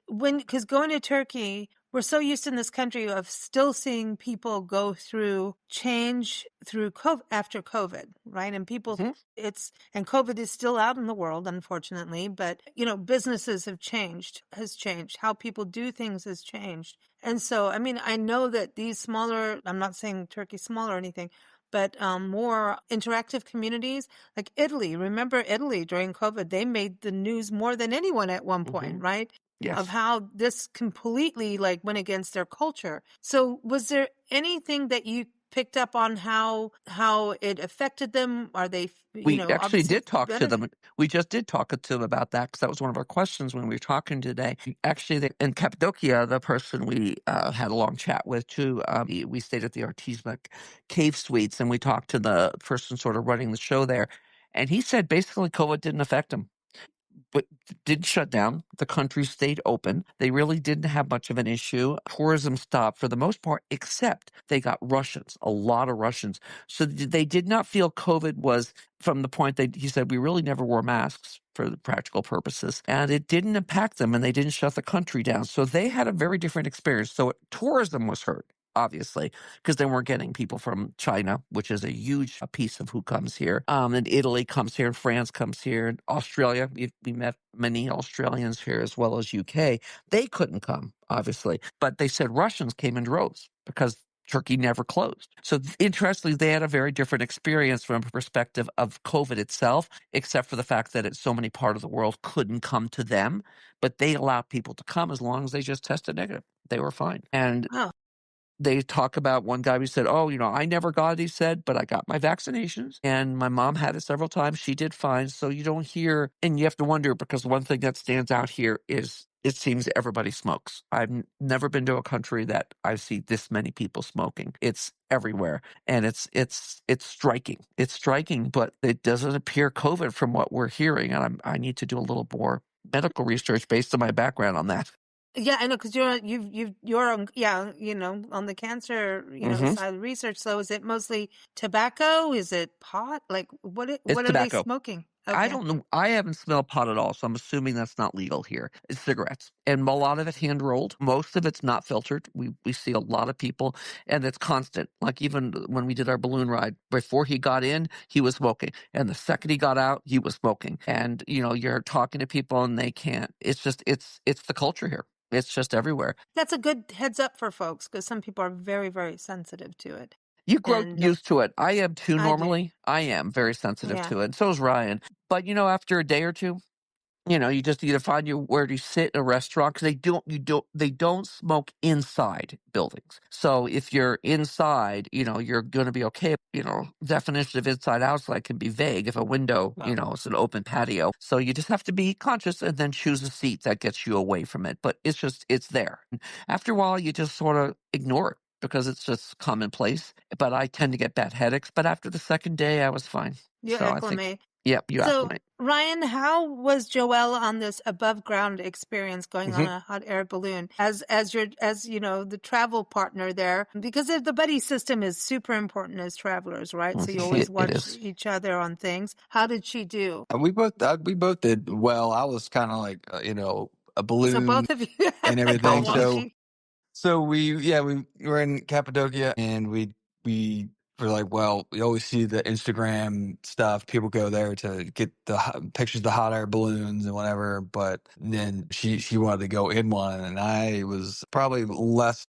because going to Turkey, we're so used in this country of still seeing people go through change through COVID, after COVID, right? And people, and COVID is still out in the world, unfortunately, but businesses has changed. How people do things has changed. And so, I mean, I know that these smaller, I'm not saying Turkey's small or anything, but more interactive communities like Italy. Remember Italy during COVID, they made the news more than anyone at one point, right? Yes. Of how this completely went against their culture. So was there anything that you picked up on how it affected them? Are they, we actually did talk better? to them. We just did talk to them about that because that was one of our questions when we were talking today. Actually, in Cappadocia, the person we had a long chat with too, we stayed at the Artisma Cave Suites and we talked to the person sort of running the show there. And he said basically COVID didn't affect him. But didn't shut down. The country stayed open. They really didn't have much of an issue. Tourism stopped for the most part, except they got Russians, a lot of Russians. So they did not feel COVID was from the point that he said, we really never wore masks for the practical purposes. And it didn't impact them and they didn't shut the country down. So they had a very different experience. So tourism was hurt, obviously, because they weren't getting people from China, which is a huge piece of who comes here. And Italy comes here, and France comes here, and Australia. We met many Australians here as well as UK. They couldn't come, obviously, but they said Russians came in droves because Turkey never closed. So interestingly, they had a very different experience from a perspective of COVID itself, except for the fact that so many parts of the world couldn't come to them, but they allowed people to come as long as they just tested negative. They were fine. And they talk about one guy who said, I never got it, he said, but I got my vaccinations and my mom had it several times. She did fine. So you don't hear, and you have to wonder because one thing that stands out here is it seems everybody smokes. I've never been to a country that I see this many people smoking. It's everywhere. And it's striking. It's striking, but it doesn't appear COVID from what we're hearing. And I need to do a little more medical research based on my background on that. Yeah, I know, because you're on, on the cancer, side of research. So is it mostly tobacco? Is it pot? Like what are they smoking? Okay. I don't know. I haven't smelled pot at all, so I'm assuming that's not legal here. It's cigarettes. And a lot of it hand rolled. Most of it's not filtered. We see a lot of people, and it's constant. Like even when we did our balloon ride, before he got in, he was smoking. And the second he got out, he was smoking. And, you're talking to people and they can't. It's just, it's the culture here. It's just everywhere. That's a good heads up for folks because some people are very, very sensitive to it. You grow used to it. I am too normally. I am very sensitive to it. And so is Ryan. But, after a day or two, You just need to find you where to sit in a restaurant because they don't smoke inside buildings. So if you're inside, you're going to be okay. Definition of inside outside can be vague. If a window, it's an open patio. So you just have to be conscious and then choose a seat that gets you away from it. But it's there. After a while, you just sort of ignore it because it's just commonplace. But I tend to get bad headaches. But after the second day, I was fine. You So I think, acclimate. yep, you So, acclimate. Ryan, how was Joelle on this above ground experience going on Mhm. a hot air balloon as the travel partner there? Because the buddy system is super important as travelers, right? So you always It watch is. each other on things. How did she do? We both did well. I was kind of like a So balloon both of you and had like a everything. Both of us. So we were in Cappadocia, and we were like, well, we always see the Instagram stuff. People go there to get the pictures of the hot air balloons and whatever. But then she wanted to go in one, and I was probably less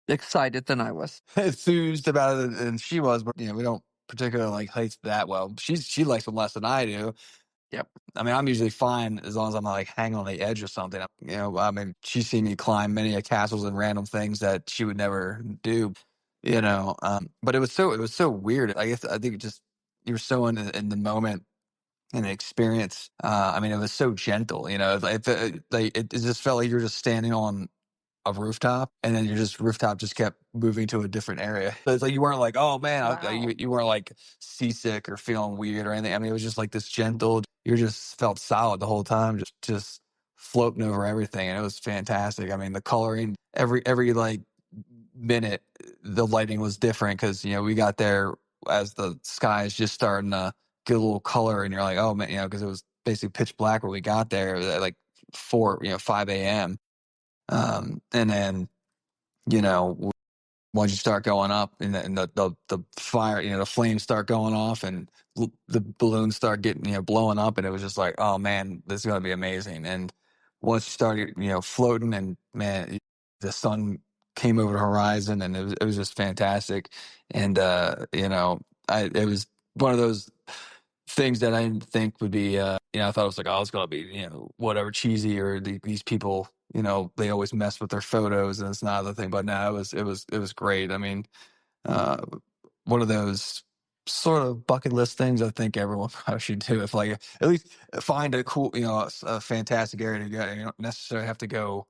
Excited than I was. enthused about it than she was. But we don't particularly like heights that well. She likes them less than I do. Yep. I mean, I'm usually fine as long as I'm not like hanging on the edge or something. I mean, she's seen me climb many castles and random things that she would never do. But it was so weird. I think you were so in the moment and the experience. I mean, it was so gentle. It just felt like you were just standing on a rooftop, and then rooftop just kept moving to a different area. So it's like you weren't like, oh man, wow. you weren't like seasick or feeling weird or anything. I mean, it was just like this gentle. You just felt solid the whole time, just floating over everything, and it was fantastic. I mean, the coloring every like minute, the lighting was different because we got there as the sky is just starting to get a little color, and you're like, oh man, because it was basically pitch black when we got there at like 5 a.m. And then, you know, once you start going up and the fire, the flames start going off and the balloons start getting, blowing up. And it was just like, oh man, this is going to be amazing. And once you started, floating and man, the sun came over the horizon and it was just fantastic. And, it was one of those things that I didn't think would be, I thought it was like, oh, it's going to be, whatever cheesy or these people, they always mess with their photos and it's not the thing. But no, it was great. I mean, uh, one of those sort of bucket list things I think everyone probably should do if like at least find a cool, a fantastic area to go. You don't necessarily have to go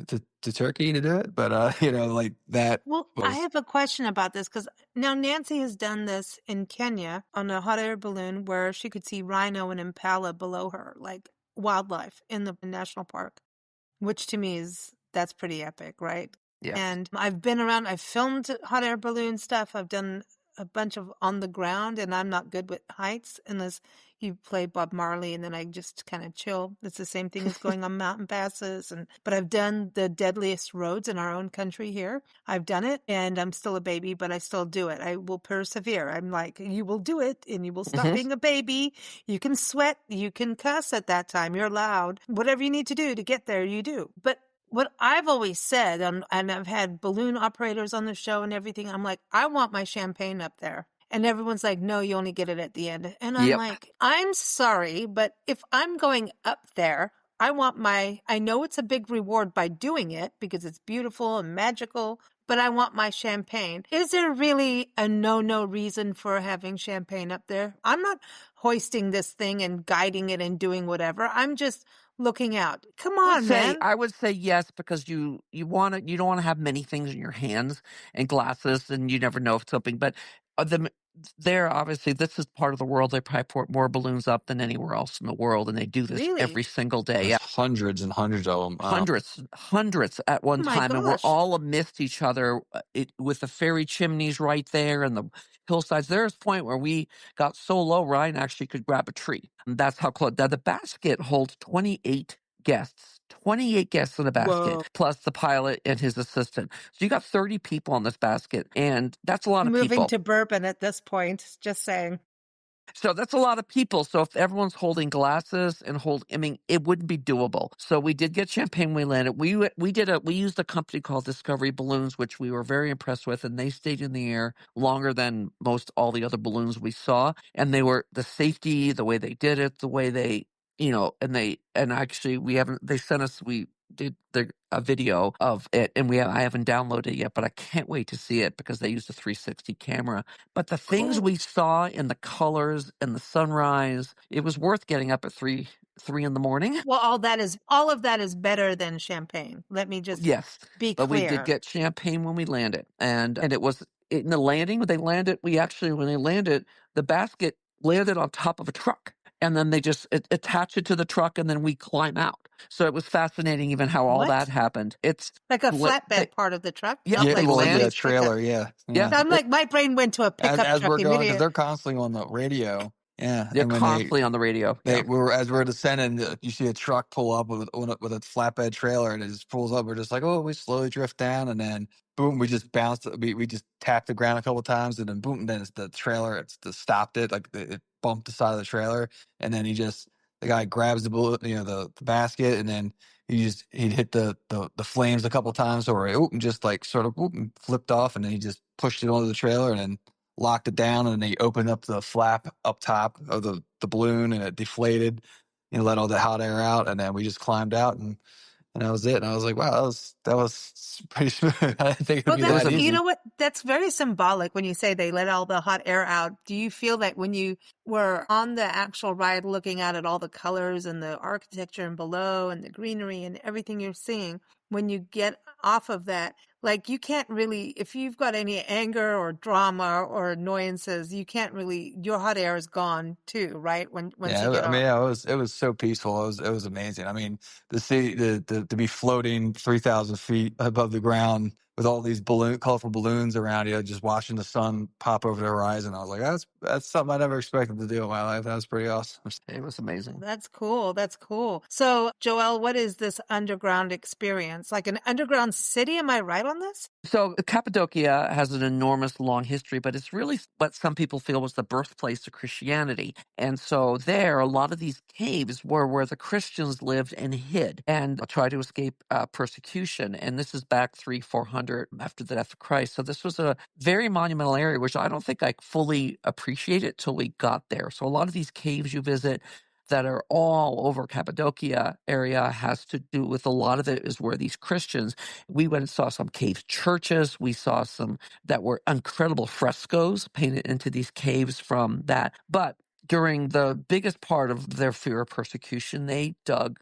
to Turkey to do it, but like that Well, I was have a question about this because now Nancy has done this in Kenya on a hot air balloon where she could see rhino and impala below her, like wildlife in the national park, which to me that's pretty epic, right? Yep. And I've been around, I've filmed hot air balloon stuff. I've done a bunch of on the ground, and I'm not good with heights unless you play Bob Marley and then I just kind of chill. It's the same thing as going on mountain passes. But I've done the deadliest roads in our own country here. I've done it, and I'm still a baby, but I still do it. I will persevere. I'm like, you will do it and you will stop being a baby. You can sweat, you can cuss at that time. You're allowed. Whatever you need to do to get there, you do. But what I've always said, and I've had balloon operators on the show and everything, I'm like, I want my champagne up there. And everyone's like, no, you only get it at the end. And I'm Yep. like, I'm sorry, but if I'm going up there, I know it's a big reward by doing it because it's beautiful and magical, but I want my champagne. Is there really a no reason for having champagne up there? I'm not hoisting this thing and guiding it and doing whatever. I'm just looking out. Come on, man. I would say yes because you don't want to have many things in your hands and glasses and you never know if it's something. But there obviously this is part of the world. They probably put more balloons up than anywhere else in the world, and they do this every Really? single day. there's hundreds and hundreds of them. Hundreds at one Oh my time, and we're gosh. all amidst each other. With the fairy chimneys right there and the hillsides. There's a point where we got so low, Ryan actually could grab a tree. And that's how close. Now the basket holds 28 guests. 28 guests in the basket, Whoa. plus the pilot and his assistant. So you got 30 people on this basket, and that's a lot of Moving people. to bourbon at this point, just saying. So that's a lot of people. So if everyone's holding glasses I mean, it wouldn't be doable. So we did get champagne when we landed. We used a company called Discovery Balloons, which we were very impressed with, and they stayed in the air longer than most all the other balloons we saw. And the safety, the way they did it, the way they and actually they sent us, we did a video of it, and I haven't downloaded it yet, but I can't wait to see it because they used a 360 camera. But the things we saw in the colors and the sunrise, it was worth getting up at three in the morning. Well, all of that is better than champagne. Let me just Yes, be but we did clear. get champagne when we landed, and it was in the landing. When they landed, the basket landed on top of a truck, and then they just attach it to the truck, and then we climb out. So it was fascinating, even how all that What? happened. It's Like a they, flatbed part of the truck, yeah, not Yeah, like they well, yeah, land. somebody's pickup. trailer, yeah, Yeah, yeah. I'm like, my brain went to a pickup As truck we're going, because immediately. they're constantly on the radio, yeah. they're And when constantly on the radio. Yeah, as we're descending, you see a truck pull up with a flatbed trailer, and it just pulls up. We're just like, oh, we slowly drift down, and then boom, we just bounced. We just tapped the ground a couple times, and then boom, and then it's the trailer. It's just stopped it, like it bumped the side of the trailer, and then the guy grabs the bullet, the basket, and then he'd hit the flames a couple times, or and just like sort of and flipped off, and then he just pushed it onto the trailer, and then locked it down, and they opened up the flap up top of the balloon, and it deflated, let all the hot air out, and then we just climbed out, and that was it. And I was like, wow, that was pretty smooth. I didn't think it would Well, be that's, that you easy. know what? That's very symbolic when you say they let all the hot air out. Do you feel that when you were on the actual ride looking out at all the colors and the architecture and below and the greenery and everything you're seeing, when you get off of that, like you can't really, if you've got any anger or drama or annoyances, you can't really, your hot air is gone too, right? Once you Yeah, get I mean, off. yeah, it was so peaceful. It was amazing. I mean, to be floating 3,000 feet above the ground with all these colorful balloons around you, just watching the sun pop over the horizon. I was like, that's something I never expected to do in my life. That was pretty awesome. it was amazing. That's cool. That's cool. So, Joelle, what is this underground experience? Like an underground city? Am I right on this? So Cappadocia has an enormous long history, but it's really what some people feel was the birthplace of Christianity. And so there, a lot of these caves were where the Christians lived and hid and tried to escape persecution. And this is back 400 after the death of Christ. So this was a very monumental area, which I don't think I fully appreciated till we got there. So a lot of these caves you visit that are all over Cappadocia area has to do with, a lot of it is where these Christians, we went and saw some cave churches. We saw some that were incredible frescoes painted into these caves from that. But during the biggest part of their fear of persecution, they dug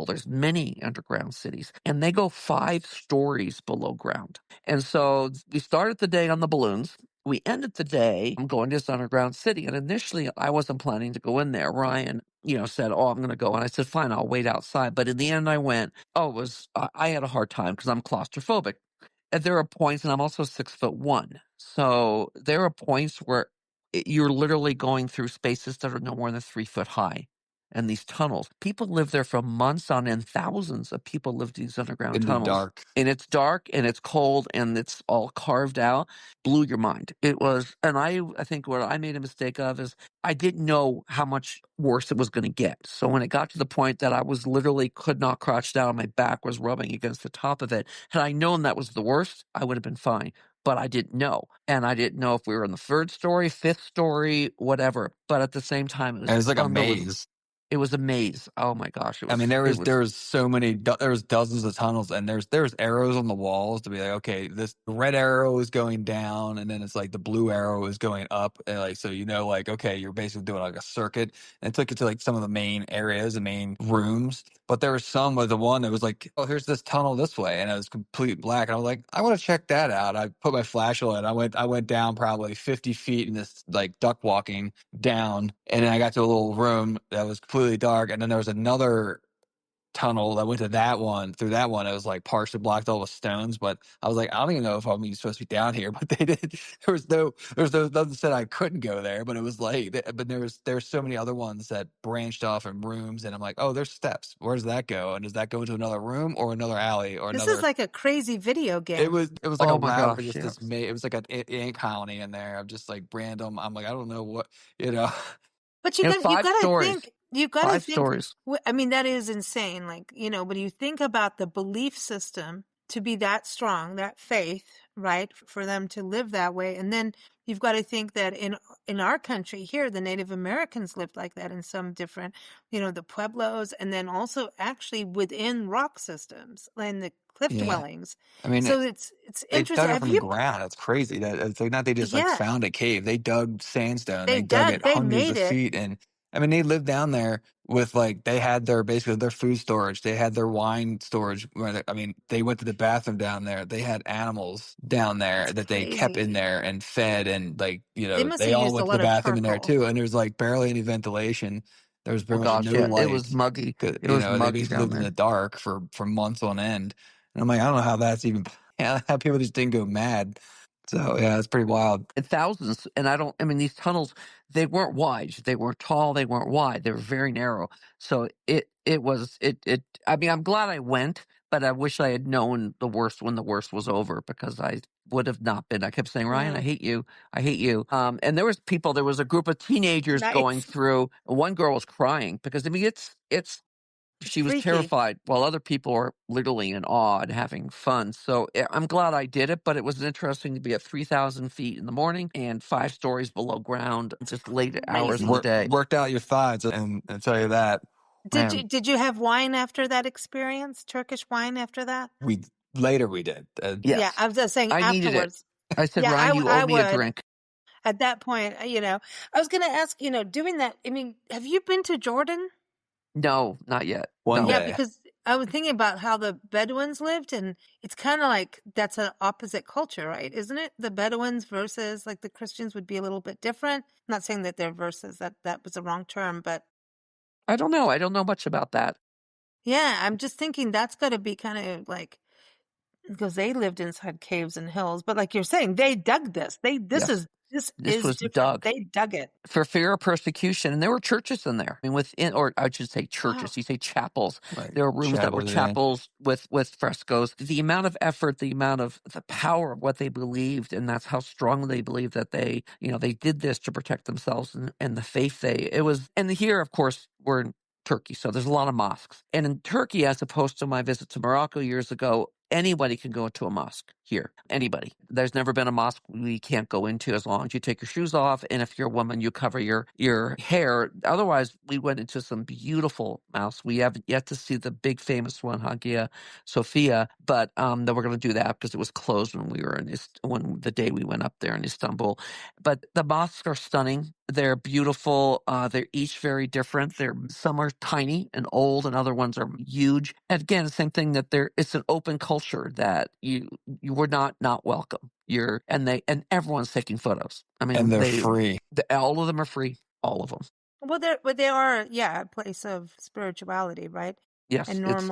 there's many underground cities, and they go 5 stories below ground. And so we started the day on the balloons. We ended the day going to this underground city. And initially, I wasn't planning to go in there. Ryan, said, oh, I'm going to go. And I said, fine, I'll wait outside. But in the end, I went. I had a hard time because I'm claustrophobic. And there are points, and I'm also 6'1". So there are points where you're literally going through spaces that are no more than 3 foot high. And these tunnels, people live there for months on end. Thousands of people live these underground In the tunnels. dark. And it's dark and it's cold and it's all carved out. Blew your mind. It was, and I think what I made a mistake of is I didn't know how much worse it was going to get. So when it got to the point that I was literally could not crouch down, my back was rubbing against the top of it. Had I known that was the worst, I would have been fine. But I didn't know. And I didn't know if we were in the 3rd story, 5th story, whatever. But at the same time, it And was it's like a unbelievable. maze. It was a maze. Oh my gosh. I mean, there was so many. There was dozens of tunnels, and there's arrows on the walls to be like, okay, this red arrow is going down, and then it's like the blue arrow is going up, and like so like, okay, you're basically doing like a circuit. And it took you to like some of the main areas, the main rooms. But there was some with the one that was like, oh, here's this tunnel this way, and it was complete black. And I was like, I want to check that out. I put my flashlight. I went down probably 50 feet in this like duck walking down, and then I got to a little room that was completely dark, and then there was another tunnel that went to that one. Through that one, it was like partially blocked all with stones. But I was like, I don't even know if I'm even supposed to be down here. But they did. Nothing said I couldn't go there. But it was like, but there's so many other ones that branched off in rooms, and I'm like, oh, there's steps. Where does that go? And does that go into another room or another alley or This is another? like a crazy video game. It was like a oh my rabbit, gosh. just Yes. it was like an ant colony in there of just like random. I'm like, I don't know what. But You know, 5 stories. you got to 5 think, stories. I mean, that is insane. Like, when you think about the belief system to be that strong, that faith, right, for them to live that way. And then you've got to think that in our country here, the Native Americans lived like that in some different, the Pueblos, and then also actually within rock systems and the cliff Yeah. dwellings. I mean, So it's they interesting. dug it Have from the you? ground. It's crazy that it's like not they just like Yeah, found a cave. They dug sandstone. They dug it they hundreds made of it. feet, and I mean they lived down there with like they had their basically their food storage. They had their wine storage. I mean, they went to the bathroom down there. They had animals down there That's that they kept in crazy. there and fed, and like They must they have all used a went to the lot of bathroom in there charcoal. too. And there's like barely any ventilation. There was Oh barely gosh, no yeah, it was light. muggy. 'Cause, It was they muggy basically down lived in there. the dark for months on end. And I'm like, I don't know how that's even yeah, how people just didn't go mad. So yeah, it's pretty wild. And thousands, and I mean, these tunnels, they weren't wide, they weren't tall, they weren't wide, they were very narrow. So I mean, I'm glad I went, but I wish I had known the worst when the worst was over, because I would have not been. I kept saying, Ryan, I Mm, hate you, I hate you. And there was a group of teenagers going nice. through. One girl was crying because I mean, it's It's she was freaky. terrified while other people were literally in awe and having fun. So I'm glad I did it, but it was interesting to be at 3,000 feet in the morning and 5 stories below ground, It's just late hours of the crazy. day. Worked out your thighs, and I tell you that, man. Did you have wine after that experience? Turkish wine after that? We later we did. Yeah, Yes, I was just saying I needed it. afterwards. I said, Yeah, Ryan, you owe I me a would drink. at that point. I was going to ask. Doing that. I mean, have you been to Jordan? No, not yet. One No. Yeah, day. because I was thinking about how the Bedouins lived, and it's kind of like that's an opposite culture, right? Isn't it? The Bedouins versus like the Christians would be a little bit different. I'm not saying that they're versus that was the wrong term, but I don't know. I don't know much about that. yeah, I'm just thinking that's got to be kind of like because they lived inside caves and hills. But like you're saying, they dug this. Yes. This This is was different. dug They dug it. for fear of persecution, and there were churches in there. I mean, or I should say Wow. churches. You say chapels. Like There were rooms that were shattered it in. chapels with frescoes. The amount of effort, the amount of the power of what they believed, and that's how strongly they believed that they did this to protect themselves and the faith it was. And here, of course, we're in Turkey, so there's a lot of mosques. And in Turkey, as opposed to my visit to Morocco years ago, anybody can go into a mosque here. Anybody. There's never been a mosque we can't go into as long as you take your shoes off, and if you're a woman, you cover your hair. Otherwise, we went into some beautiful mosques. We haven't yet to see the big famous one, Hagia Sophia, but then we're going to do that because it was closed when we were when the day we went up there in Istanbul. But the mosques are stunning. They're beautiful. They're each very different. Some are tiny and old, and other ones are huge. And again, same thing that it's an open culture that you were not welcome. And everyone's taking photos. I And mean, they're free. all of them are free. All of them. Well, they are, yeah, a place of spirituality, right? Yes, And it's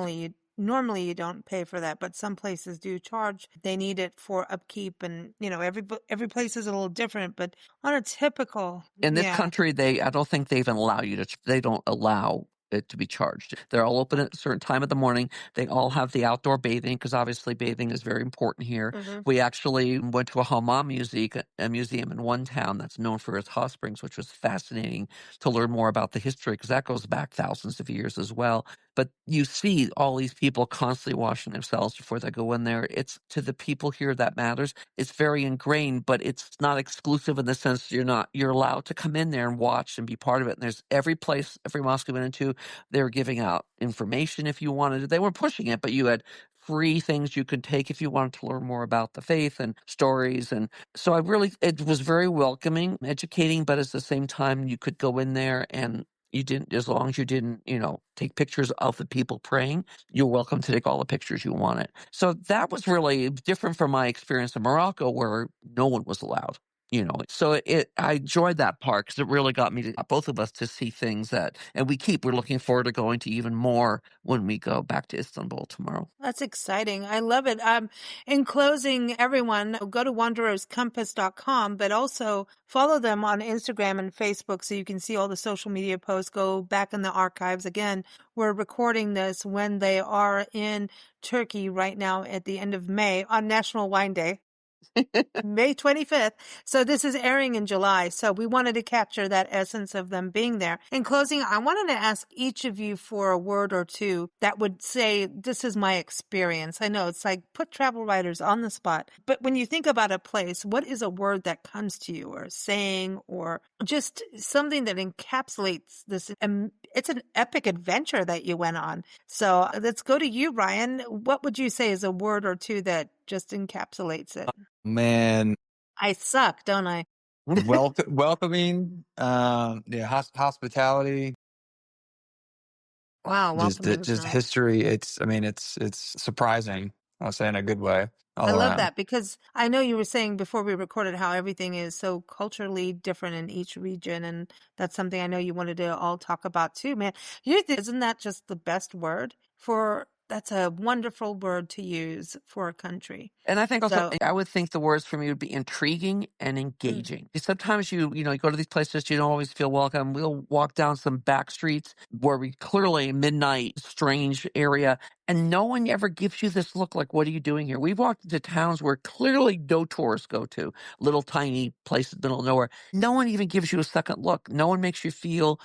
normally you don't pay for that, but some places do charge. They need it for upkeep, and every place is a little different. But on a typical, in this yeah, country. I don't think they even allow you to. They don't allow it to be charged. They're all open at a certain time of the morning. They all have the outdoor bathing because obviously bathing is very important here. hmm We actually went to a Hammam museum in one town that's known for its hot springs, which was fascinating to learn more about the history because that goes back thousands of years as well. But you see all these people constantly washing themselves before they go in there. It's to the people here that matters. It's very ingrained, but it's not exclusive in the sense you're allowed to come in there and watch and be part of it. And there's every mosque we went into, they were giving out information if you wanted. They were pushing it, but you had free things you could take if you wanted to learn more about the faith and stories. And so it was very welcoming, educating, but at the same time, you could go in there and you didn't, as long as you didn't, take pictures of the people praying, you're welcome to take all the pictures you wanted. So that was really different from my experience in Morocco where no one was allowed. So I enjoyed that part because it really got both of us to see things and we're looking forward to going to even more when we go back to Istanbul tomorrow. that's exciting. I love it. In closing, everyone, go to wandererscompass.com, but also follow them on Instagram and Facebook so you can see all the social media posts. Go back in the archives. Again, we're recording this when they are in Turkey right now at the end of May on National Wine Day. May 25th. So this is airing in July. So we wanted to capture that essence of them being there. In closing, I wanted to ask each of you for a word or two that would say, this is my experience. I know it's like put travel writers on the spot. But when you think about a place, what is a word that comes to you, or a saying, or just something that encapsulates this? It's an epic adventure that you went on. So let's go to you, Ryan. What would you say is a word or two that just encapsulates it? Man, I suck, don't I? welcoming, hospitality, Wow, welcoming is just nice. history. It's surprising. I'll say in a good way I all love around. that because I know you were saying before we recorded how everything is so culturally different in each region, and that's something I know you wanted to all talk about too, man. Isn't that just the best word for? That's a wonderful word to use for a country. And I think also, So, I would think the words for me would be intriguing and mm, engaging. Sometimes you go to these places, you don't always feel welcome. We'll walk down some back streets where we clearly midnight, strange area, and no one ever gives you this look like, what are you doing here? We've walked into towns where clearly no tourists go to, little tiny places in the middle of nowhere. No one even gives you a second look. No one makes you feel,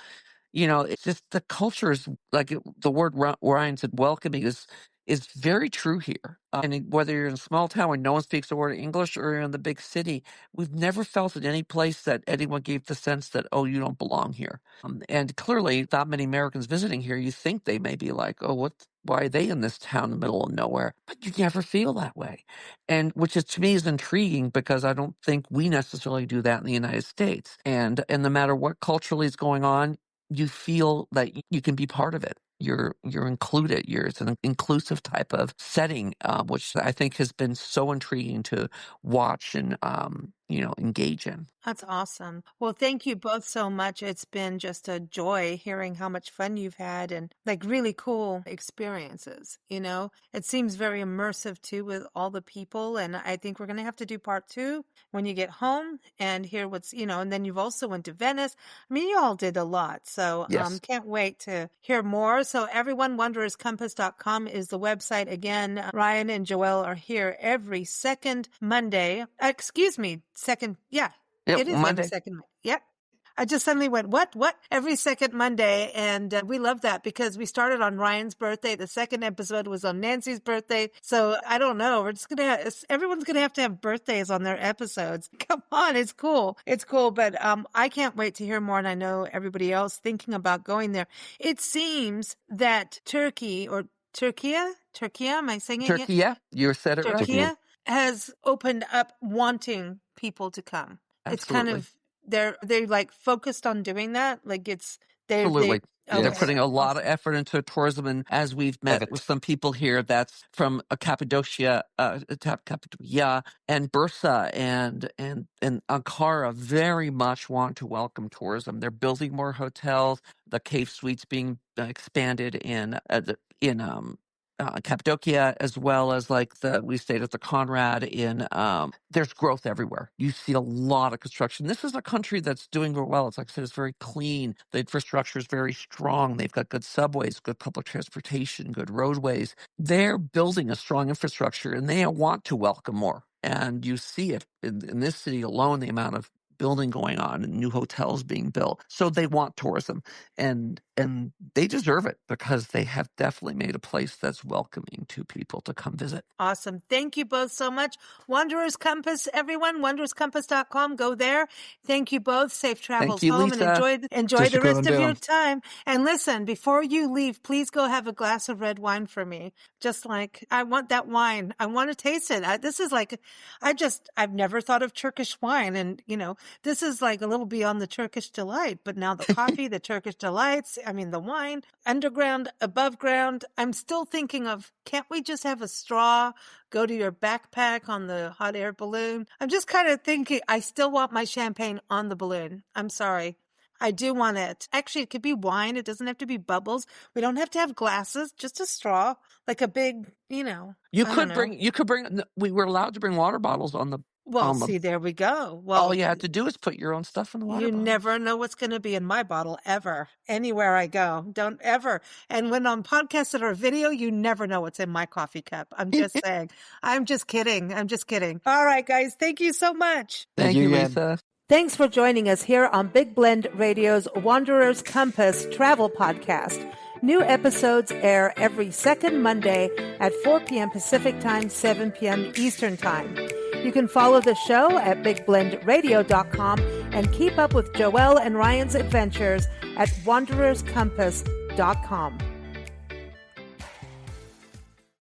it's just the culture is like the word Ryan said, welcoming is very true here. Whether you're in a small town where no one speaks a word of English or you're in the big city, we've never felt in any place that anyone gave the sense that, oh, you don't belong here. And clearly, not many Americans visiting here, you think they may be like, oh, why are they in this town in the middle of nowhere? But you never feel that way. And which is, to me, is intriguing because I don't think we necessarily do that in the United States. And no matter what culturally is going on, you feel that you can be part of it. You're included. It's an inclusive type of setting, which I think has been so intriguing to watch and engage in. that's awesome. Well, thank you both so much. It's been just a joy hearing how much fun you've had and like really cool experiences. It seems very immersive too with all the people. And I think we're going to have to do part 2 when you get home and hear and then you've also went to Venice. I mean, you all did a lot. So Yes. can't wait to hear more. So everyone, wandererscompass.com is the website. Again, Ryan and Joelle are here every second Monday. Excuse me, yeah. Yep. It is every Monday. second. Yep. I just suddenly went, what? Every second Monday. And we love that because we started on Ryan's birthday. The second episode was on Nancy's birthday. So I don't know. We're just going to everyone's going to have birthdays on their episodes. Come on. It's cool. It's cool. But I can't wait to hear more. And I know everybody else thinking about going there. It seems that Turkey, am I saying it? Turkey. Yeah, you said it right. Turkey has opened up wanting people to come. It's kind Absolutely. of they're like focused on doing that. Like they Absolutely. They're okay. putting a lot of Awesome. effort into tourism, and as we've met with some people here, that's from Cappadocia, Cappadocia, and Bursa, and Ankara, very much want to welcome tourism. They're building more hotels. The cave suites being expanded in Cappadocia, as well as we stayed at the Conrad in. There's growth everywhere. You see a lot of construction. This is a country that's doing very well. It's like I said, it's very clean. The infrastructure is very strong. They've got good subways, good public transportation, good roadways. They're building a strong infrastructure, and they want to welcome more. And you see it in this city alone, the amount of building going on and new hotels being built. So they want tourism, and they deserve it because they have definitely made a place that's welcoming to people to come visit. Awesome. Thank you both so much. Wanderers Compass, everyone, wandererscompass.com. Go there. Thank you both. Safe travels you, home Lisa. and enjoy Just the to go rest and of do your 'em. time. And listen, before you leave, please go have a glass of red wine for me. Just like I want that wine. I want to taste it. This is like, I've never thought of Turkish wine. And, this is like a little beyond the Turkish delight, but now the coffee, the Turkish delights, the wine, underground, above ground. I'm still thinking of, can't we just have a straw, go to your backpack on the hot air balloon? I'm just kind of thinking, I still want my champagne on the balloon. I'm sorry. I do want it. Actually, it could be wine. It doesn't have to be bubbles. We don't have to have glasses, just a straw, like a big, You could bring. We were allowed to bring water bottles on the Well, on the see, there we go. all Well, you have to do is put your own stuff in the water you bottle. never know what's going to be in my bottle ever, anywhere I go. Don't ever. And when on podcasts or video, you never know what's in my coffee cup. I'm just saying. I'm just kidding. I'm just kidding. All right, guys. Thank you so much. Thank you, Yen. Lisa. Thanks for joining us here on Big Blend Radio's Wanderer's Compass Travel Podcast. New episodes air every second Monday at 4 p.m. Pacific Time, 7 p.m. Eastern Time. You can follow the show at bigblendradio.com and keep up with Joelle and Ryan's adventures at wandererscompass.com.